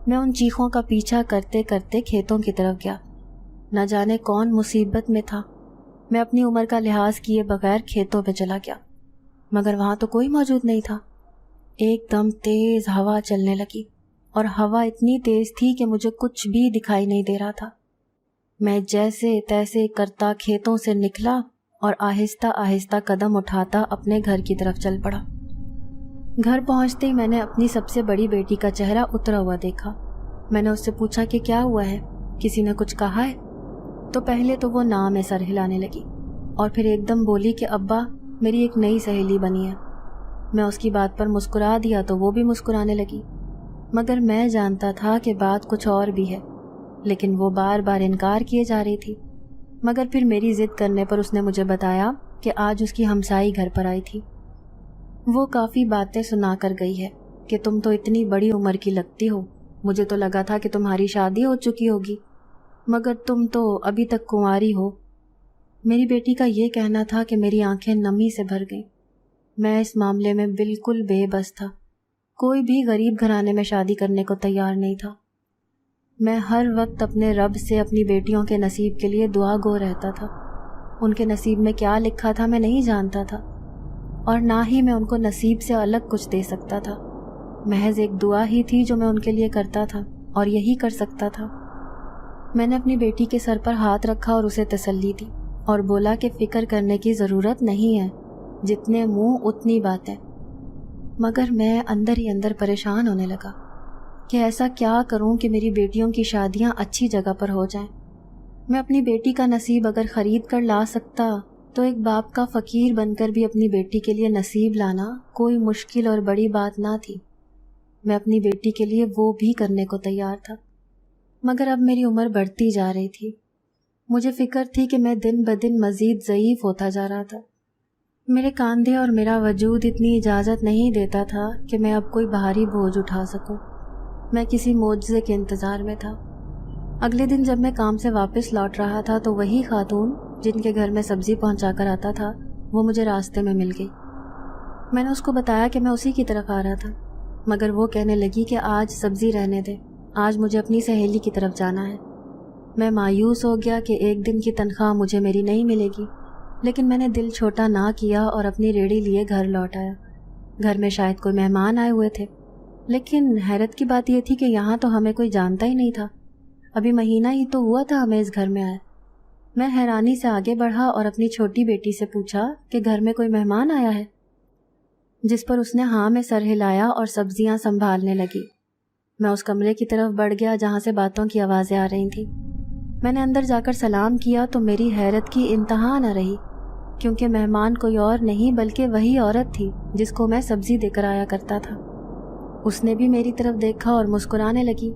میں ان چیخوں کا پیچھا کرتے کرتے کھیتوں کی طرف گیا۔ نہ جانے کون مصیبت میں تھا۔ میں اپنی عمر کا لحاظ کیے بغیر کھیتوں پہ چلا گیا، مگر وہاں تو کوئی موجود نہیں تھا۔ ایک دم تیز ہوا چلنے لگی اور ہوا اتنی تیز تھی کہ مجھے کچھ بھی دکھائی نہیں دے رہا تھا۔ میں جیسے تیسے کرتا کھیتوں سے نکلا اور آہستہ آہستہ قدم اٹھاتا اپنے گھر کی طرف چل پڑا۔ گھر پہنچتے ہی میں نے اپنی سب سے بڑی بیٹی کا چہرہ اترا ہوا دیکھا۔ میں نے اس سے پوچھا کہ کیا ہوا ہے، کسی نے کچھ کہا ہے؟ تو پہلے تو وہ نام میں سر ہلانے لگی اور پھر ایک دم بولی کہ ابا میری ایک نئی سہیلی بنی ہے۔ میں اس کی بات پر مسکرا دیا تو وہ بھی مسکرانے لگی، مگر میں جانتا تھا کہ بات کچھ اور بھی ہے، لیکن وہ بار بار انکار کیے جا رہی تھی۔ مگر پھر میری ضد کرنے پر اس نے مجھے بتایا کہ آج اس کی ہمسائی گھر پر آئی تھی۔ وہ کافی باتیں سنا کر گئی ہے کہ تم تو اتنی بڑی عمر کی لگتی ہو، مجھے تو لگا تھا کہ تمہاری شادی ہو چکی ہوگی، مگر تم تو ابھی تک کنواری ہو۔ میری بیٹی کا یہ کہنا تھا کہ میری آنکھیں نمی سے بھر گئیں۔ میں اس معاملے میں بالکل بے بس تھا۔ کوئی بھی غریب گھرانے میں شادی کرنے کو تیار نہیں تھا۔ میں ہر وقت اپنے رب سے اپنی بیٹیوں کے نصیب کے لیے دعا گو رہتا تھا۔ ان کے نصیب میں کیا لکھا تھا میں نہیں جانتا تھا، اور نہ ہی میں ان کو نصیب سے الگ کچھ دے سکتا تھا۔ محض ایک دعا ہی تھی جو میں ان کے لیے کرتا تھا اور یہی کر سکتا تھا۔ میں نے اپنی بیٹی کے سر پر ہاتھ رکھا اور اسے تسلی دی اور بولا کہ فکر کرنے کی ضرورت نہیں ہے، جتنے منہ اتنی باتیں۔ مگر میں اندر ہی اندر پریشان ہونے لگا کہ ایسا کیا کروں کہ میری بیٹیوں کی شادیاں اچھی جگہ پر ہو جائیں۔ میں اپنی بیٹی کا نصیب اگر خرید کر لا سکتا تو ایک باپ کا فقیر بن کر بھی اپنی بیٹی کے لیے نصیب لانا کوئی مشکل اور بڑی بات نہ تھی۔ میں اپنی بیٹی کے لیے وہ بھی کرنے کو تیار تھا، مگر اب میری عمر بڑھتی جا رہی تھی۔ مجھے فکر تھی کہ میں دن بدن مزید ضعیف ہوتا جا رہا تھا۔ میرے کاندھے اور میرا وجود اتنی اجازت نہیں دیتا تھا کہ میں اب کوئی بھاری بوجھ اٹھا سکوں۔ میں کسی معجزے کے انتظار میں تھا۔ اگلے دن جب میں کام سے واپس لوٹ رہا تھا تو وہی خاتون جن کے گھر میں سبزی پہنچا کر آتا تھا وہ مجھے راستے میں مل گئی۔ میں نے اس کو بتایا کہ میں اسی کی طرف آ رہا تھا، مگر وہ کہنے لگی کہ آج سبزی رہنے دے، آج مجھے اپنی سہیلی کی طرف جانا ہے۔ میں مایوس ہو گیا کہ ایک دن کی تنخواہ مجھے میری نہیں ملے گی، لیکن میں نے دل چھوٹا نہ کیا اور اپنی ریڑھی لیے گھر لوٹ آیا۔ گھر میں شاید کوئی مہمان آئے ہوئے تھے، لیکن حیرت کی بات یہ تھی کہ یہاں تو ہمیں کوئی جانتا ہی نہیں تھا۔ ابھی مہینہ ہی تو ہوا تھا ہمیں اس گھر میں آئے۔ میں حیرانی سے آگے بڑھا اور اپنی چھوٹی بیٹی سے پوچھا کہ گھر میں کوئی مہمان آیا ہے، جس پر اس نے ہاں میں سر ہلایا اور سبزیاں سنبھالنے لگی۔ میں اس کمرے کی طرف بڑھ گیا جہاں سے باتوں کی آوازیں آ رہی تھیں۔ میں نے اندر جا کر سلام کیا تو میری حیرت کی انتہا نہ رہی، کیونکہ مہمان کوئی اور نہیں بلکہ وہی عورت تھی جس کو میں سبزی دے کر آیا کرتا تھا۔ اس نے بھی میری طرف دیکھا اور مسکرانے لگی۔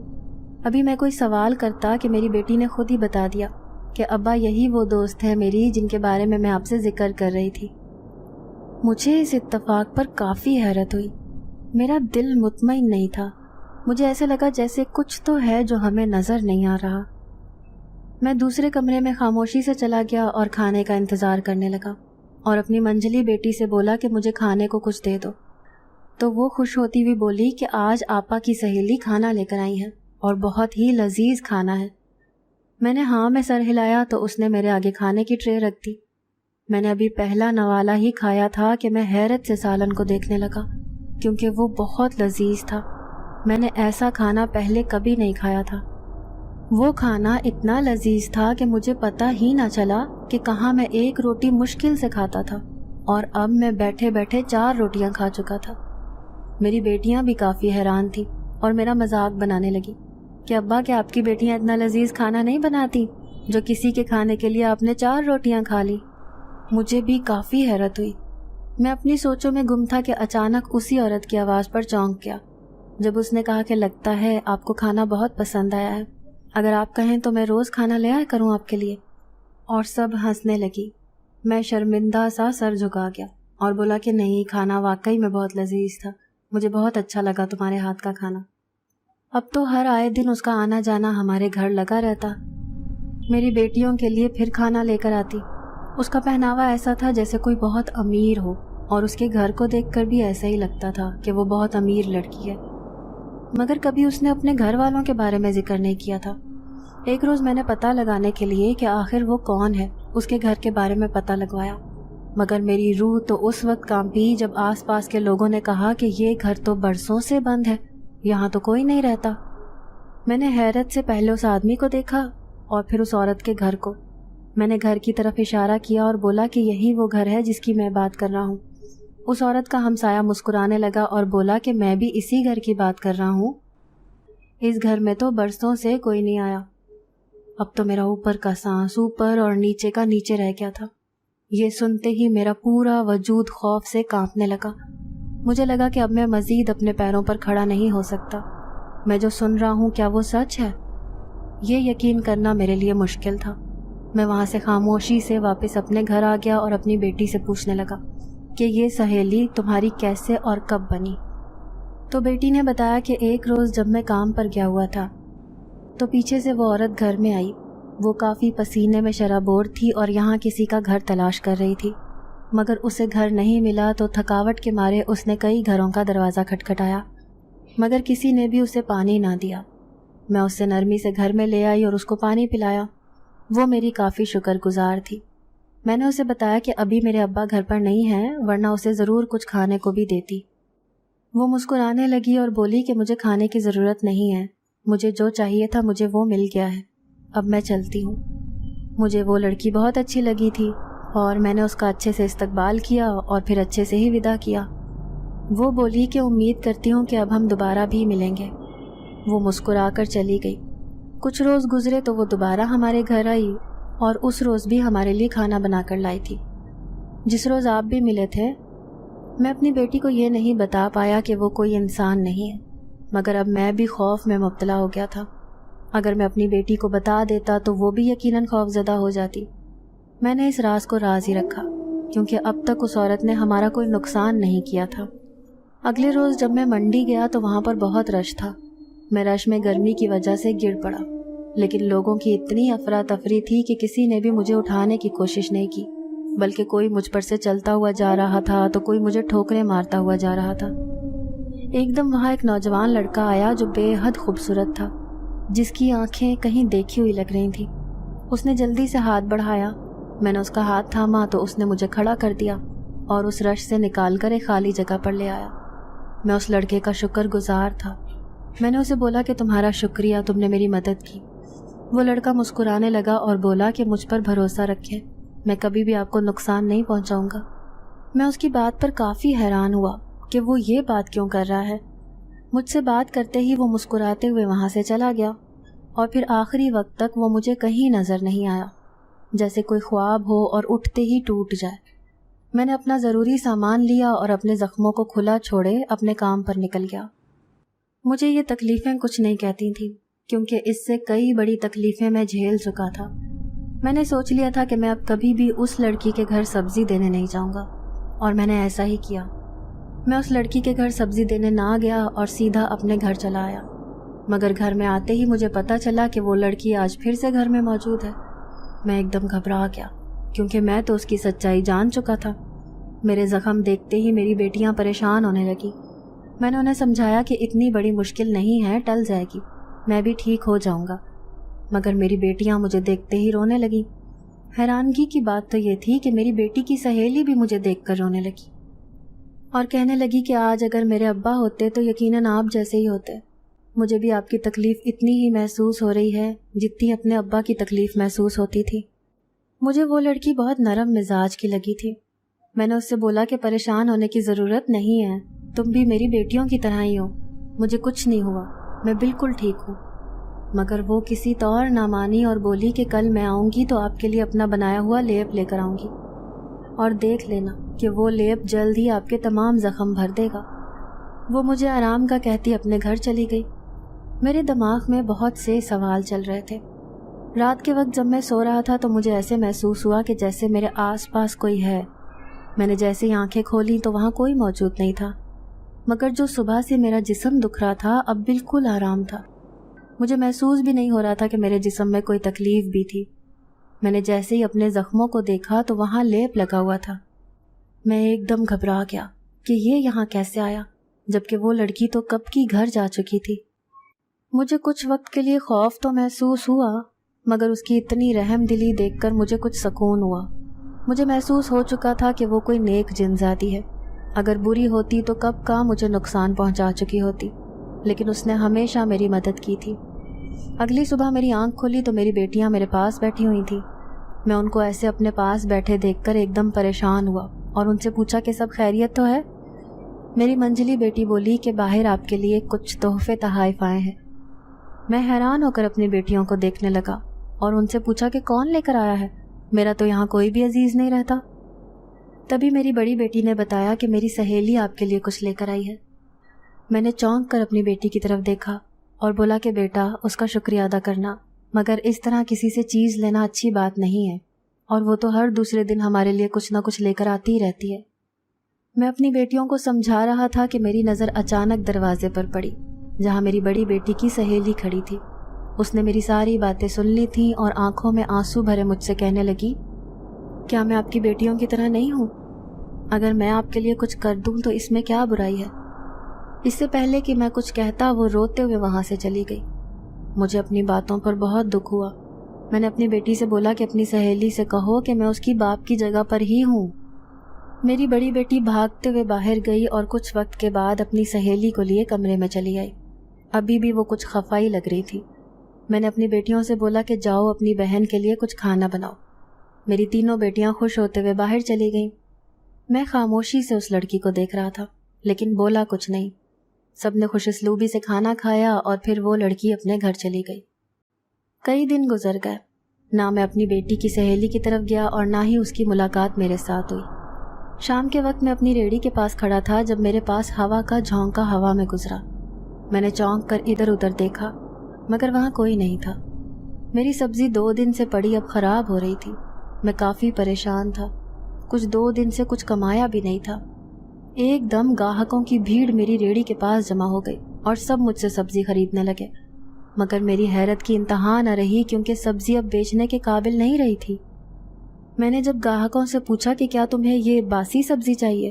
ابھی میں کوئی سوال کرتا کہ میری بیٹی نے خود ہی بتا دیا کہ ابا یہی وہ دوست ہے میری جن کے بارے میں آپ سے ذکر کر رہی تھی۔ مجھے اس اتفاق پر کافی حیرت ہوئی۔ میرا دل مطمئن نہیں تھا۔ مجھے ایسے لگا جیسے کچھ تو ہے جو ہمیں نظر نہیں آ رہا۔ میں دوسرے کمرے میں خاموشی سے چلا گیا اور کھانے کا انتظار کرنے لگا اور اپنی منجلی بیٹی سے بولا کہ مجھے کھانے کو کچھ دے دو۔ تو وہ خوش ہوتی ہوئی بولی کہ آج آپا کی سہیلی کھانا لے کر آئی ہے اور بہت ہی لذیذ کھانا ہے۔ میں نے ہاں میں سر ہلایا تو اس نے میرے آگے کھانے کی ٹرے رکھ دی۔ میں نے ابھی پہلا نوالا ہی کھایا تھا کہ میں حیرت سے سالن کو دیکھنے لگا، کیونکہ وہ بہت لذیذ تھا۔ میں نے ایسا کھانا پہلے کبھی نہیں کھایا تھا۔ وہ کھانا اتنا لذیذ تھا کہ مجھے پتہ ہی نہ چلا کہ کہاں میں ایک روٹی مشکل سے کھاتا تھا اور اب میں بیٹھے بیٹھے 4 روٹیاں کھا چکا تھا۔ میری بیٹیاں بھی کافی حیران تھیں اور میرا مذاق بنانے لگی کہ ابا کہ آپ کی بیٹیاں اتنا لذیذ کھانا نہیں بناتی جو کسی کے کھانے کے لیے آپ نے 4 روٹیاں کھا لی۔ مجھے بھی کافی حیرت ہوئی۔ میں اپنی سوچوں میں گم تھا کہ اچانک اسی عورت کی آواز پر چونک گیا جب اس نے کہا کہ لگتا ہے آپ کو کھانا بہت پسند آیا ہے، اگر آپ کہیں تو میں روز کھانا لے آیا کروں آپ کے لیے۔ اور سب ہنسنے لگی۔ میں شرمندہ سا سر جھکا گیا اور بولا کہ نہیں، کھانا واقعی میں بہت لذیذ تھا، مجھے بہت اچھا لگا تمہارے ہاتھ کا کھانا۔ اب تو ہر آئے دن اس کا آنا جانا ہمارے گھر لگا رہتا۔ میری بیٹیوں کے لیے پھر کھانا لے کر آتی۔ اس کا پہناوا ایسا تھا جیسے کوئی بہت امیر ہو، اور اس کے گھر کو دیکھ کر بھی ایسا ہی لگتا تھا کہ وہ بہت امیر لڑکی ہے، مگر کبھی اس نے اپنے گھر والوں کے بارے میں ذکر نہیں کیا تھا۔ ایک روز میں نے پتہ لگانے کے لیے کہ آخر وہ کون ہے اس کے گھر کے بارے میں پتہ لگوایا، مگر میری روح تو اس وقت کانپی جب آس پاس کے لوگوں نے کہا کہ یہ گھر تو برسوں سے بند ہے، یہاں تو کوئی نہیں رہتا۔ میں نے حیرت سے پہلے اس آدمی کو دیکھا اور پھر اس عورت کے گھر کو۔ میں نے گھر کی طرف اشارہ کیا اور بولا کہ یہی وہ گھر ہے جس کی میں بات کر رہا ہوں۔ اس عورت کا ہمسایہ مسکرانے لگا اور بولا کہ میں بھی اسی گھر کی بات کر رہا ہوں، اس گھر میں تو برسوں سے کوئی نہیں آیا۔ اب تو میرا اوپر کا سانس اوپر اور نیچے کا نیچے رہ گیا تھا۔ یہ سنتے ہی میرا پورا وجود خوف سے کانپنے لگا۔ مجھے لگا کہ اب میں مزید اپنے پیروں پر کھڑا نہیں ہو سکتا۔ میں جو سن رہا ہوں کیا وہ سچ ہے؟ یہ یقین کرنا میرے لیے مشکل تھا۔ میں وہاں سے خاموشی سے واپس اپنے گھر آ گیا اور اپنی بیٹی سے پوچھنے لگا کہ یہ سہیلی تمہاری کیسے اور کب بنی؟ تو بیٹی نے بتایا کہ ایک روز جب میں کام پر گیا ہوا تھا تو پیچھے سے وہ عورت گھر میں آئی۔ وہ کافی پسینے میں شرابور تھی اور یہاں کسی کا گھر تلاش کر رہی تھی، مگر اسے گھر نہیں ملا تو تھکاوٹ کے مارے اس نے کئی گھروں کا دروازہ کھٹکھٹایا، مگر کسی نے بھی اسے پانی نہ دیا۔ میں اسے نرمی سے گھر میں لے آئی اور اس کو پانی پلایا۔ وہ میری کافی شکر گزار تھی۔ میں نے اسے بتایا کہ ابھی میرے ابا گھر پر نہیں ہیں، ورنہ اسے ضرور کچھ کھانے کو بھی دیتی۔ وہ مسکرانے لگی اور بولی کہ مجھے کھانے کی ضرورت نہیں ہے، مجھے جو چاہیے تھا مجھے وہ مل گیا ہے، اب میں چلتی ہوں۔ مجھے وہ لڑکی بہت اچھی لگی تھی اور میں نے اس کا اچھے سے استقبال کیا اور پھر اچھے سے ہی وداع کیا۔ وہ بولی کہ امید کرتی ہوں کہ اب ہم دوبارہ بھی ملیں گے۔ وہ مسکرا کر چلی گئی۔ کچھ روز گزرے تو وہ دوبارہ ہمارے گھر آئی اور اس روز بھی ہمارے لیے کھانا بنا کر لائی تھی۔ جس روز آپ بھی ملے تھے، میں اپنی بیٹی کو یہ نہیں بتا پایا کہ وہ کوئی انسان نہیں ہے، مگر اب میں بھی خوف میں مبتلا ہو گیا تھا۔ اگر میں اپنی بیٹی کو بتا دیتا تو وہ بھی یقیناً خوف زدہ ہو جاتی۔ میں نے اس راز کو راز ہی رکھا، کیونکہ اب تک اس عورت نے ہمارا کوئی نقصان نہیں کیا تھا۔ اگلے روز جب میں منڈی گیا تو وہاں پر بہت رش تھا۔ میں رش میں گرمی کی وجہ سے گر پڑا، لیکن لوگوں کی اتنی افراتفری تھی کہ کسی نے بھی مجھے اٹھانے کی کوشش نہیں کی، بلکہ کوئی مجھ پر سے چلتا ہوا جا رہا تھا تو کوئی مجھے ٹھوکریں مارتا ہوا جا رہا تھا۔ ایک دم وہاں ایک نوجوان لڑکا آیا جو بے حد خوبصورت تھا، جس کی آنکھیں کہیں دیکھی ہوئی لگ رہی تھیں۔ اس نے جلدی سے ہاتھ بڑھایا، میں نے اس کا ہاتھ تھاما تو اس نے مجھے کھڑا کر دیا اور اس رش سے نکال کر ایک خالی جگہ پر لے آیا۔ میں اس لڑکے کا شکر گزار تھا۔ میں نے اسے بولا کہ تمہارا شکریہ، تم نے میری مدد کی۔ وہ لڑکا مسکرانے لگا اور بولا کہ مجھ پر بھروسہ رکھیں، میں کبھی بھی آپ کو نقصان نہیں پہنچاؤں گا۔ میں اس کی بات پر کافی حیران ہوا کہ وہ یہ بات کیوں کر رہا ہے۔ مجھ سے بات کرتے ہی وہ مسکراتے ہوئے وہاں سے چلا گیا، اور پھر آخری وقت تک وہ مجھے کہیں نظر نہیں آیا، جیسے کوئی خواب ہو اور اٹھتے ہی ٹوٹ جائے۔ میں نے اپنا ضروری سامان لیا اور اپنے زخموں کو کھلا چھوڑے اپنے کام پر نکل گیا۔ مجھے یہ تکلیفیں کچھ نہیں کہتی تھیں، کیونکہ اس سے کئی بڑی تکلیفیں میں جھیل چکا تھا۔ میں نے سوچ لیا تھا کہ میں اب کبھی بھی اس لڑکی کے گھر سبزی دینے نہیں جاؤں گا، اور میں نے ایسا ہی کیا۔ میں اس لڑکی کے گھر سبزی دینے نہ گیا اور سیدھا اپنے گھر چلا آیا، مگر گھر میں آتے ہی مجھے پتہ چلا کہ وہ لڑکی آج پھر سے گھر میں موجود ہے۔ میں ایک دم گھبرا گیا، کیونکہ میں تو اس کی سچائی جان چکا تھا۔ میرے زخم دیکھتے ہی میری بیٹیاں پریشان ہونے لگی۔ میں نے انہیں سمجھایا کہ اتنی بڑی مشکل نہیں ہے، ٹل جائے گی، میں بھی ٹھیک ہو جاؤں گا، مگر میری بیٹیاں مجھے دیکھتے ہی رونے لگیں۔ حیرانگی کی بات تو یہ تھی کہ میری بیٹی کی سہیلی بھی مجھے دیکھ کر رونے لگی اور کہنے لگی کہ آج اگر میرے ابا ہوتے تو یقیناً آپ جیسے ہی ہوتے۔ مجھے بھی آپ کی تکلیف اتنی ہی محسوس ہو رہی ہے جتنی اپنے ابا کی تکلیف محسوس ہوتی تھی۔ مجھے وہ لڑکی بہت نرم مزاج کی لگی تھی۔ میں نے اس سے بولا کہ پریشان ہونے کی ضرورت نہیں ہے، تم بھی میری بیٹیوں کی طرح ہی ہو، مجھے کچھ نہیں ہوا، میں بالکل ٹھیک ہوں۔ مگر وہ کسی طور نہ مانی اور بولی کہ کل میں آؤں گی تو آپ کے لیے اپنا بنایا ہوا لیپ لے کر آؤں گی، اور دیکھ لینا کہ وہ لیپ جلد ہی آپ کے تمام زخم بھر دے گا۔ وہ مجھے آرام کا کہتی اپنے گھر چلی گئی۔ میرے دماغ میں بہت سے سوال چل رہے تھے۔ رات کے وقت جب میں سو رہا تھا تو مجھے ایسے محسوس ہوا کہ جیسے میرے آس پاس کوئی ہے۔ میں نے جیسے ہی آنکھیں کھولی تو وہاں کوئی موجود نہیں تھا، مگر جو صبح سے میرا جسم دکھ رہا تھا اب بالکل آرام تھا۔ مجھے محسوس بھی نہیں ہو رہا تھا کہ میرے جسم میں کوئی تکلیف بھی تھی۔ میں نے جیسے ہی اپنے زخموں کو دیکھا تو وہاں لیپ لگا ہوا تھا۔ میں ایک دم گھبرا گیا کہ یہ یہاں کیسے آیا، جبکہ وہ لڑکی تو کب کی گھر جا چکی تھی۔ مجھے کچھ وقت کے لیے خوف تو محسوس ہوا، مگر اس کی اتنی رحم دلی دیکھ کر مجھے کچھ سکون ہوا۔ مجھے محسوس ہو چکا تھا کہ وہ کوئی نیک جن ذاتی ہے، اگر بری ہوتی تو کب کا مجھے نقصان پہنچا چکی ہوتی، لیکن اس نے ہمیشہ میری مدد کی تھی۔ اگلی صبح میری آنکھ کھلی تو میری بیٹیاں میرے پاس بیٹھی ہوئی تھیں۔ میں ان کو ایسے اپنے پاس بیٹھے دیکھ کر ایک دم پریشان ہوا اور ان سے پوچھا کہ سب خیریت تو ہے؟ میری منجلی بیٹی بولی کہ باہر آپ کے لیے کچھ تحفے تحائف آئے ہیں۔ میں حیران ہو کر اپنی بیٹیوں کو دیکھنے لگا اور ان سے پوچھا کہ کون لے کر آیا ہے، میرا تو یہاں کوئی بھی عزیز نہیں رہتا۔ تبھی میری بڑی بیٹی نے بتایا کہ میری سہیلی آپ کے لیے کچھ لے کر آئی ہے۔ میں نے چونک کر اپنی بیٹی کی طرف دیکھا اور بولا کہ بیٹا اس کا شکریہ ادا کرنا، مگر اس طرح کسی سے چیز لینا اچھی بات نہیں ہے، اور وہ تو ہر دوسرے دن ہمارے لیے کچھ نہ کچھ لے کر آتی ہی رہتی ہے۔ میں اپنی بیٹیوں کو سمجھا رہا تھا کہ میری نظر اچانک دروازے پر پڑی، جہاں میری بڑی بیٹی کی سہیلی کھڑی تھی۔ اس نے میری ساری باتیں سن لی تھیں اور آنکھوں میں آنسو بھرے مجھ سے کہنے لگی، کیا میں آپ کی بیٹیوں کی طرح نہیں ہوں؟ اگر میں آپ کے لیے کچھ کر دوں تو اس میں کیا برائی ہے؟ اس سے پہلے کہ میں کچھ کہتا وہ روتے ہوئے وہاں سے چلی گئی۔ مجھے اپنی باتوں پر بہت دکھ ہوا۔ میں نے اپنی بیٹی سے بولا کہ اپنی سہیلی سے کہو کہ میں اس کی باپ کی جگہ پر ہی ہوں۔ میری بڑی بیٹی بھاگتے ہوئے باہر گئی اور کچھ وقت کے بعد اپنی سہیلی کو لیے کمرے میں چلی آئی۔ ابھی بھی وہ کچھ خفائی لگ رہی تھی۔ میں نے اپنی بیٹیوں سے بولا کہ جاؤ اپنی بہن کے لیے کچھ کھانا بناؤ۔ میری تینوں بیٹیاں خوش ہوتے ہوئے باہر چلی گئیں۔ میں خاموشی سے اس لڑکی کو دیکھ رہا تھا، لیکن بولا کچھ نہیں۔ سب نے خوش اسلوبی سے کھانا کھایا اور پھر وہ لڑکی اپنے گھر چلی گئی۔ کئی دن گزر گئے، نہ میں اپنی بیٹی کی سہیلی کی طرف گیا اور نہ ہی اس کی ملاقات میرے ساتھ ہوئی۔ شام کے وقت میں اپنی ریڑھی کے پاس کھڑا تھا جب میرے پاس ہوا کا جھونکا ہوا میں گزرا۔ میں نے چونک کر ادھر ادھر دیکھا مگر وہاں کوئی نہیں تھا۔ میری سبزی 2 دن سے پڑی اب خراب ہو رہی تھی۔ میں کافی پریشان تھا، کچھ 2 دن سے کچھ کمایا بھی نہیں تھا۔ ایک دم گاہکوں کی بھیڑ میری ریڑھی کے پاس جمع ہو گئی اور سب مجھ سے سبزی خریدنے لگے، مگر میری حیرت کی انتہا نہ رہی کیونکہ سبزی اب بیچنے کے قابل نہیں رہی تھی۔ میں نے جب گاہکوں سے پوچھا کہ کیا تمہیں یہ باسی سبزی چاہیے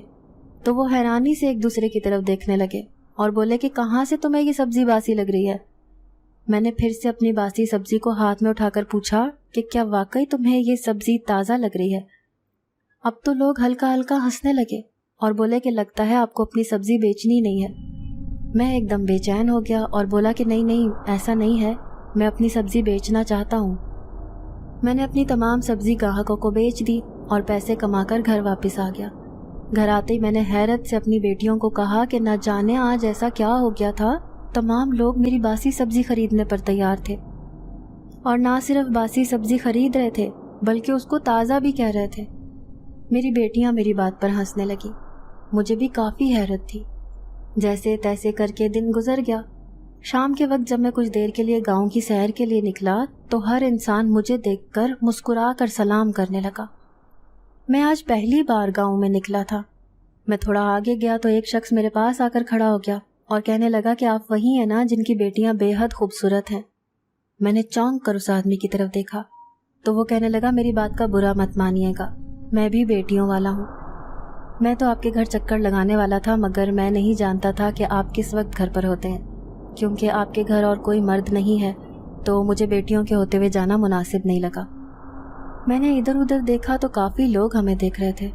تو وہ حیرانی سے ایک دوسرے کی طرف دیکھنے لگے اور بولے کہ کہاں سے تمہیں یہ سبزی باسی لگ رہی ہے۔ میں نے پھر سے اپنی باسی سبزی کو ہاتھ میں اٹھا کر پوچھا کہ کیا واقعی تمہیں یہ سبزی تازہ لگ رہی ہے؟ اب تو لوگ ہلکا ہلکا ہنسنے لگے اور بولے کہ لگتا ہے آپ کو اپنی سبزی بیچنی نہیں ہے۔ میں ایک دم بے چین ہو گیا اور بولا کہ نہیں ایسا نہیں ہے، میں اپنی سبزی بیچنا چاہتا ہوں۔ میں نے اپنی تمام سبزی گاہکوں کو بیچ دی اور پیسے کما کر گھر واپس آ گیا۔ گھر آتے ہی میں نے حیرت سے اپنی بیٹیوں کو کہا کہ نہ جانے آج ایسا کیا ہو گیا تھا، تمام لوگ میری باسی سبزی خریدنے پر تیار تھے، اور نہ صرف باسی سبزی خرید رہے تھے بلکہ اس کو تازہ بھی کہہ رہے تھے۔ میری بیٹیاں میری بات پر ہنسنے لگی، مجھے بھی کافی حیرت تھی۔ جیسے تیسے کر کے دن گزر گیا۔ شام کے وقت جب میں کچھ دیر کے لیے گاؤں کی سیر کے لیے نکلا تو ہر انسان مجھے دیکھ کر مسکرا کر سلام کرنے لگا۔ میں آج پہلی بار گاؤں میں نکلا تھا۔ میں تھوڑا آگے گیا تو ایک شخص میرے پاس آ کر کھڑا ہو گیا اور کہنے لگا کہ آپ وہی ہیں نا جن کی بیٹیاں بے حد خوبصورت ہیں؟ میں نے چونک کر اس آدمی کی طرف دیکھا تو وہ کہنے لگا میری بات کا برا مت مانیے گا، میں بھی بیٹیوں والا ہوں۔ میں تو آپ کے گھر چکر لگانے والا تھا مگر میں نہیں جانتا تھا کہ آپ کس وقت گھر پر ہوتے ہیں، کیونکہ آپ کے گھر اور کوئی مرد نہیں ہے تو مجھے بیٹیوں کے ہوتے ہوئے جانا مناسب نہیں لگا۔ میں نے ادھر ادھر دیکھا تو کافی لوگ ہمیں دیکھ رہے تھے۔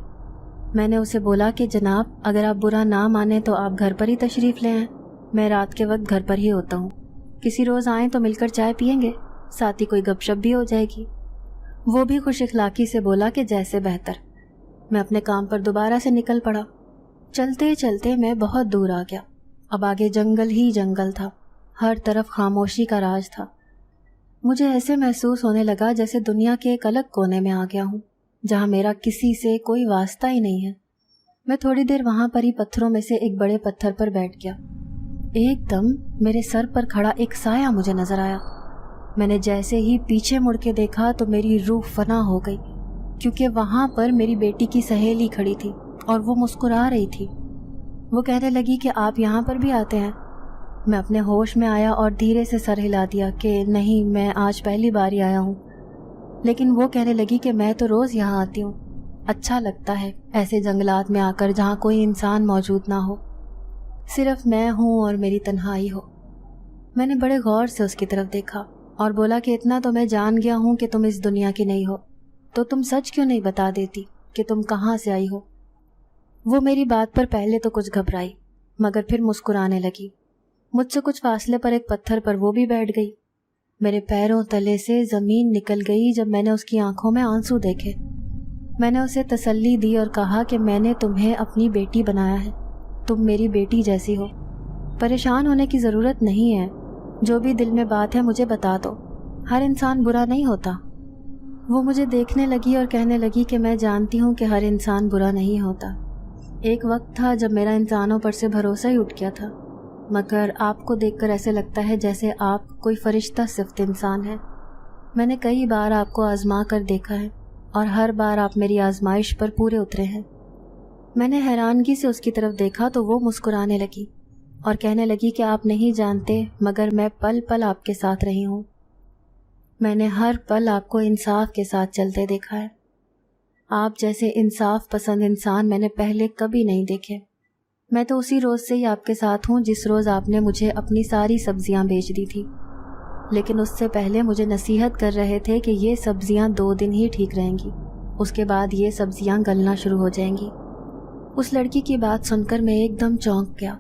میں نے اسے بولا کہ جناب اگر آپ برا نہ مانیں تو آپ گھر پر ہی تشریف لے آئیں، میں رات کے وقت گھر پر ہی ہوتا ہوں، کسی روز آئیں تو مل کر چائے پئیں گے، ساتھ ہی کوئی گپ شپ بھی ہو جائے گی۔ وہ بھی خوش اخلاقی سے بولا کہ جیسے بہتر۔ میں اپنے کام پر دوبارہ سے نکل پڑا۔ چلتے چلتے میں بہت دور آ گیا۔ اب آگے جنگل ہی جنگل تھا، ہر طرف خاموشی کا راج تھا۔ مجھے ایسے محسوس ہونے لگا جیسے دنیا کے ایک الگ کونے میں آ گیا ہوں جہاں میرا کسی سے کوئی واسطہ ہی نہیں ہے۔ میں تھوڑی دیر وہاں پر ہی پتھروں میں سے ایک بڑے پتھر پر بیٹھ گیا۔ ایک دم میرے سر پر کھڑا ایک سایہ مجھے نظر آیا۔ میں نے جیسے ہی پیچھے مڑ کے دیکھا تو میری روح فنا ہو گئی، کیونکہ وہاں پر میری بیٹی کی سہیلی کھڑی تھی اور وہ مسکرا رہی تھی۔ وہ کہنے لگی کہ آپ یہاں پر بھی آتے ہیں؟ میں اپنے ہوش میں آیا اور دھیرے سے سر ہلا دیا کہ نہیں، میں آج پہلی بار ہی آیا ہوں۔ لیکن وہ کہنے لگی کہ میں تو روز یہاں آتی ہوں، اچھا لگتا ہے ایسے جنگلات میں آ کر جہاں کوئی انسان موجود نہ ہو، صرف میں ہوں اور میری تنہائی ہو۔ میں نے بڑے غور سے اس کی طرف دیکھا اور بولا کہ اتنا تو میں جان گیا ہوں کہ تم اس دنیا کی نہیں ہو، تو تم سچ کیوں نہیں بتا دیتی کہ تم کہاں سے آئی ہو؟ وہ میری بات پر پہلے تو کچھ گھبرائی مگر پھر مسکرانے لگی۔ مجھ سے کچھ فاصلے پر ایک پتھر پر وہ بھی بیٹھ گئی۔ میرے پیروں تلے سے زمین نکل گئی جب میں نے اس کی آنکھوں میں آنسو دیکھے۔ میں نے اسے تسلی دی اور کہا کہ میں نے تمہیں اپنی بیٹی بنایا ہے، تم میری بیٹی جیسی ہو، پریشان ہونے کی ضرورت نہیں ہے، جو بھی دل میں بات ہے مجھے بتا دو، ہر انسان برا نہیں ہوتا۔ وہ مجھے دیکھنے لگی اور کہنے لگی کہ میں جانتی ہوں کہ ہر انسان برا نہیں ہوتا۔ ایک وقت تھا جب میرا انسانوں پر سے بھروسہ ہی اٹھ گیا تھا، مگر آپ کو دیکھ کر ایسے لگتا ہے جیسے آپ کوئی فرشتہ صفت انسان ہے۔ میں نے کئی بار آپ کو آزما کر دیکھا ہے اور ہر بار آپ میری آزمائش پر پورے اترے ہیں۔ میں نے حیرانگی سے اس کی طرف دیکھا تو وہ مسکرانے لگی اور کہنے لگی کہ آپ نہیں جانتے مگر میں پل پل آپ کے ساتھ رہی ہوں، میں نے ہر پل آپ کو انصاف کے ساتھ چلتے دیکھا ہے۔ آپ جیسے انصاف پسند انسان میں نے پہلے کبھی نہیں دیکھے۔ میں تو اسی روز سے ہی آپ کے ساتھ ہوں جس روز آپ نے مجھے اپنی ساری سبزیاں بیچ دی تھی، لیکن اس سے پہلے مجھے نصیحت کر رہے تھے کہ یہ سبزیاں 2 دن ہی ٹھیک رہیں گی، اس کے بعد یہ سبزیاں گلنا شروع ہو جائیں گی۔ اس لڑکی کی بات سن کر میں ایک دم چونک گیا۔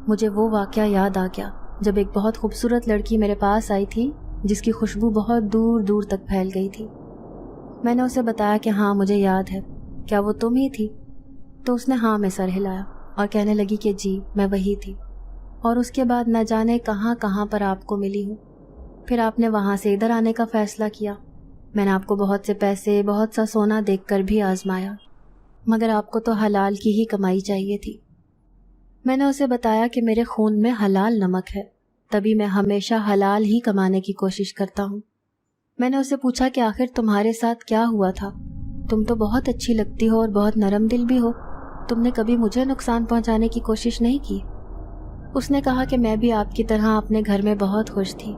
مجھے وہ واقعہ یاد آ گیا جب ایک بہت خوبصورت لڑکی میرے پاس آئی تھی جس کی خوشبو بہت دور دور تک پھیل گئی تھی۔ میں نے اسے بتایا کہ ہاں مجھے یاد ہے، کیا وہ تم ہی تھی؟ تو اس نے ہاں میں سر ہلایا اور کہنے لگی کہ جی میں وہی تھی، اور اس کے بعد نہ جانے کہاں کہاں پر آپ کو ملی ہوں۔ پھر آپ نے وہاں سے ادھر آنے کا فیصلہ کیا۔ میں نے آپ کو بہت سے پیسے، بہت سا سونا دیکھ کر بھی آزمایا، مگر آپ کو تو حلال کی ہی کمائی چاہیے تھی۔ میں نے اسے بتایا کہ میرے خون میں حلال نمک ہے، تبھی میں ہمیشہ حلال ہی کمانے کی کوشش کرتا ہوں۔ میں نے اسے پوچھا کہ آخر تمہارے ساتھ کیا ہوا تھا؟ تم تو بہت اچھی لگتی ہو اور بہت نرم دل بھی ہو، تم نے کبھی مجھے نقصان پہنچانے کی کوشش نہیں کی؟ اس نے کہا کہ میں بھی آپ کی طرح اپنے گھر میں بہت خوش تھی،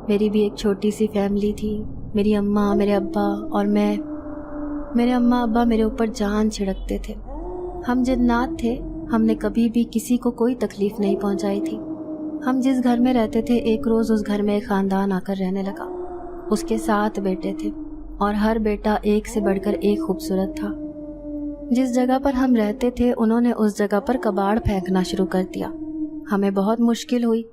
میری بھی ایک چھوٹی سی فیملی تھی، میری اماں، میرے ابا اور میں۔ میرے اماں ابا میرے اوپر جان چھڑکتے تھے، ہم جنات تھے، ہم نے کبھی بھی کسی کو کوئی تکلیف نہیں پہنچائی تھی۔ ہم جس گھر میں رہتے تھے ایک روز اس گھر میں ایک خاندان آ کر رہنے لگا، اس کے 7 بیٹے تھے اور ہر بیٹا ایک سے بڑھ کر ایک خوبصورت تھا۔ جس جگہ پر ہم رہتے تھے انہوں نے اس جگہ پر کباڑ پھینکنا شروع کر دیا۔ ہمیں بہت مشکل ہوئی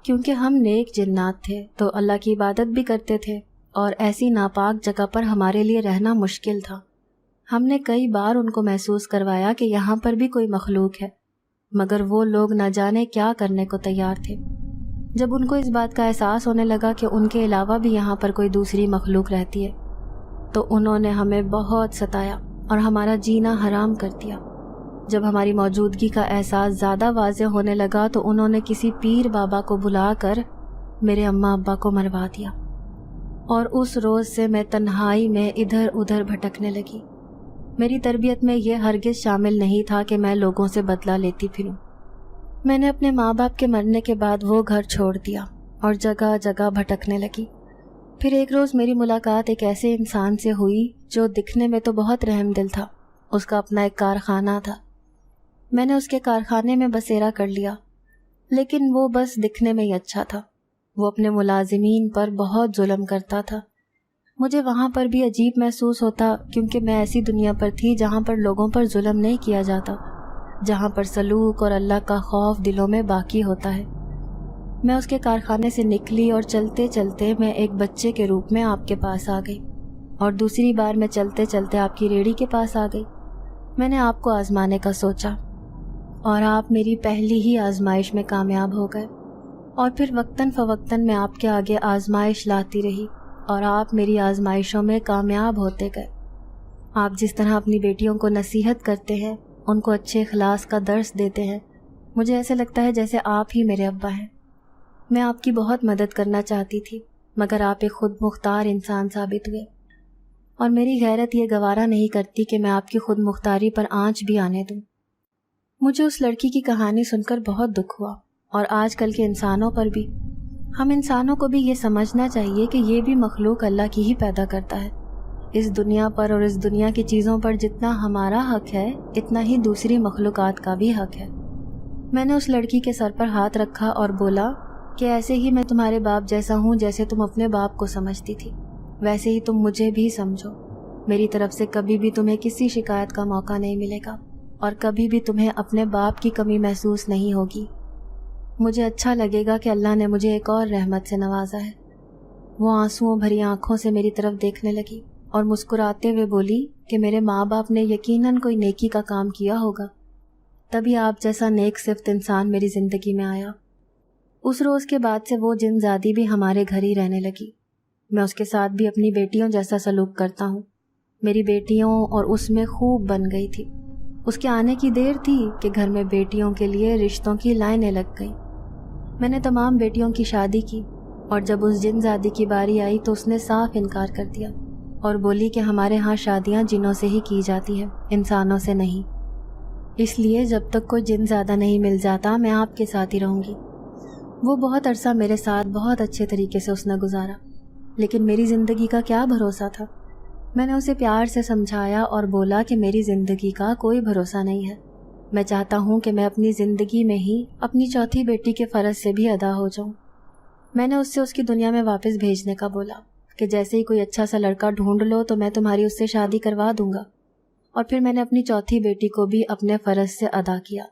کیونکہ ہم نیک جنات تھے تو اللہ کی عبادت بھی کرتے تھے، اور ایسی ناپاک جگہ پر ہمارے لیے رہنا مشکل تھا۔ ہم نے کئی بار ان کو محسوس کروایا کہ یہاں پر بھی کوئی مخلوق ہے، مگر وہ لوگ نہ جانے کیا کرنے کو تیار تھے۔ جب ان کو اس بات کا احساس ہونے لگا کہ ان کے علاوہ بھی یہاں پر کوئی دوسری مخلوق رہتی ہے تو انہوں نے ہمیں بہت ستایا اور ہمارا جینا حرام کر دیا۔ جب ہماری موجودگی کا احساس زیادہ واضح ہونے لگا تو انہوں نے کسی پیر بابا کو بلا کر میرے اماں ابا کو مروا دیا، اور اس روز سے میں تنہائی میں ادھر ادھر بھٹکنے لگی۔ میری تربیت میں یہ ہرگز شامل نہیں تھا کہ میں لوگوں سے بدلہ لیتی پھروں۔ میں نے اپنے ماں باپ کے مرنے کے بعد وہ گھر چھوڑ دیا اور جگہ جگہ بھٹکنے لگی۔ پھر ایک روز میری ملاقات ایک ایسے انسان سے ہوئی جو دکھنے میں تو بہت رحم دل تھا، اس کا اپنا ایک کارخانہ تھا۔ میں نے اس کے کارخانے میں بسیرا کر لیا، لیکن وہ بس دکھنے میں ہی اچھا تھا۔ وہ اپنے ملازمین پر بہت ظلم کرتا تھا۔ مجھے وہاں پر بھی عجیب محسوس ہوتا کیونکہ میں ایسی دنیا پر تھی جہاں پر لوگوں پر ظلم نہیں کیا جاتا، جہاں پر سلوک اور اللہ کا خوف دلوں میں باقی ہوتا ہے۔ میں اس کے کارخانے سے نکلی اور چلتے چلتے میں ایک بچے کے روپ میں آپ کے پاس آ گئی، اور دوسری بار میں چلتے چلتے آپ کی ریڑھی کے پاس آ گئی۔ میں نے آپ کو آزمانے کا سوچا اور آپ میری پہلی ہی آزمائش میں کامیاب ہو گئے، اور پھر وقتاً فوقتاً میں آپ کے آگے آزمائش لاتی رہی اور آپ میری آزمائشوں میں کامیاب ہوتے گئے۔ آپ جس طرح اپنی بیٹیوں کو نصیحت کرتے ہیں، ان کو اچھے اخلاص کا درس دیتے ہیں، مجھے ایسے لگتا ہے جیسے آپ ہی میرے ابا ہیں۔ میں آپ کی بہت مدد کرنا چاہتی تھی، مگر آپ ایک خود مختار انسان ثابت ہوئے، اور میری غیرت یہ گوارا نہیں کرتی کہ میں آپ کی خود مختاری پر آنچ بھی آنے دوں۔ مجھے اس لڑکی کی کہانی سن کر بہت دکھ ہوا، اور آج کل کے انسانوں پر بھی۔ ہم انسانوں کو بھی یہ سمجھنا چاہیے کہ یہ بھی مخلوق اللہ کی ہی پیدا کرتا ہے۔ اس دنیا پر اور اس دنیا کی چیزوں پر جتنا ہمارا حق ہے اتنا ہی دوسری مخلوقات کا بھی حق ہے۔ میں نے اس لڑکی کے سر پر ہاتھ رکھا اور بولا کہ ایسے ہی میں تمہارے باپ جیسا ہوں، جیسے تم اپنے باپ کو سمجھتی تھی ویسے ہی تم مجھے بھی سمجھو۔ میری طرف سے کبھی بھی تمہیں کسی شکایت کا موقع نہیں ملے گا، اور کبھی بھی تمہیں اپنے باپ کی کمی محسوس نہیں ہوگی۔ مجھے اچھا لگے گا کہ اللہ نے مجھے ایک اور رحمت سے نوازا ہے۔ وہ آنسوؤں بھری آنکھوں سے میری طرف دیکھنے لگی اور مسکراتے ہوئے بولی کہ میرے ماں باپ نے یقیناً کوئی نیکی کا کام کیا ہوگا، تبھی آپ جیسا نیک صفت انسان میری زندگی میں آیا۔ اس روز کے بعد سے وہ جن زادی بھی ہمارے گھر ہی رہنے لگی۔ میں اس کے ساتھ بھی اپنی بیٹیوں جیسا سلوک کرتا ہوں۔ میری بیٹیوں اور اس میں خوب بن گئی تھی۔ اس کے آنے کی دیر تھی کہ گھر میں بیٹیوں کے لیے رشتوں کی لائنیں لگ گئیں۔ میں نے تمام بیٹیوں کی شادی کی، اور جب اس جن زادی کی باری آئی تو اس نے صاف انکار کر دیا اور بولی کہ ہمارے ہاں شادیاں جنوں سے ہی کی جاتی ہیں، انسانوں سے نہیں۔ اس لیے جب تک کوئی جن زیادہ نہیں مل جاتا میں آپ کے ساتھ ہی رہوں گی۔ وہ بہت عرصہ میرے ساتھ بہت اچھے طریقے سے اس نے گزارا، لیکن میری زندگی کا کیا بھروسہ تھا؟ میں نے اسے پیار سے سمجھایا اور بولا کہ میری زندگی کا کوئی بھروسہ نہیں ہے۔ میں چاہتا ہوں کہ میں اپنی زندگی میں ہی اپنی چوتھی بیٹی کے فرض سے بھی ادا ہو جاؤں۔ میں نے اس سے اس کی دنیا میں واپس بھیجنے کا بولا کہ جیسے ہی کوئی اچھا سا لڑکا ڈھونڈ لو تو میں تمہاری اس سے شادی کروا دوں گا، اور پھر میں نے اپنی چوتھی بیٹی کو بھی اپنے فرض سے ادا کیا۔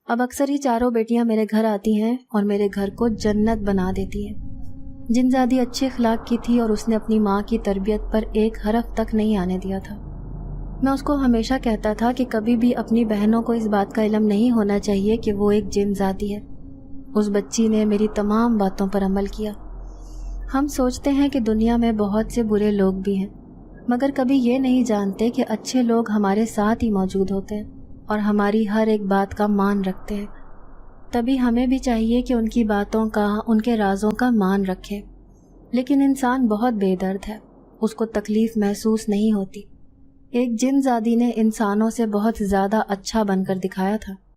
اب اکثر ہی چاروں بیٹیاں میرے گھر آتی ہیں اور میرے گھر کو جنت بنا دیتی ہیں۔ جنزادی اچھے اخلاق کی تھی اور اس نے اپنی ماں کی تربیت پر ایک حرف تک نہیں آنے دیا تھا۔ میں اس کو ہمیشہ کہتا تھا کہ کبھی بھی اپنی بہنوں کو اس بات کا علم نہیں ہونا چاہیے کہ وہ ایک جنزادی ہے۔ اس بچی نے میری تمام باتوں پر عمل کیا۔ ہم سوچتے ہیں کہ دنیا میں بہت سے برے لوگ بھی ہیں، مگر کبھی یہ نہیں جانتے کہ اچھے لوگ ہمارے ساتھ ہی موجود ہوتے ہیں اور ہماری ہر ایک بات کا مان رکھتے ہیں۔ تبھی ہمیں بھی چاہیے کہ ان کی باتوں کا، ان کے رازوں کا مان رکھے۔ لیکن انسان بہت بے درد ہے، اس کو تکلیف محسوس نہیں ہوتی۔ ایک جن زادی نے انسانوں سے بہت زیادہ اچھا بن کر دکھایا تھا۔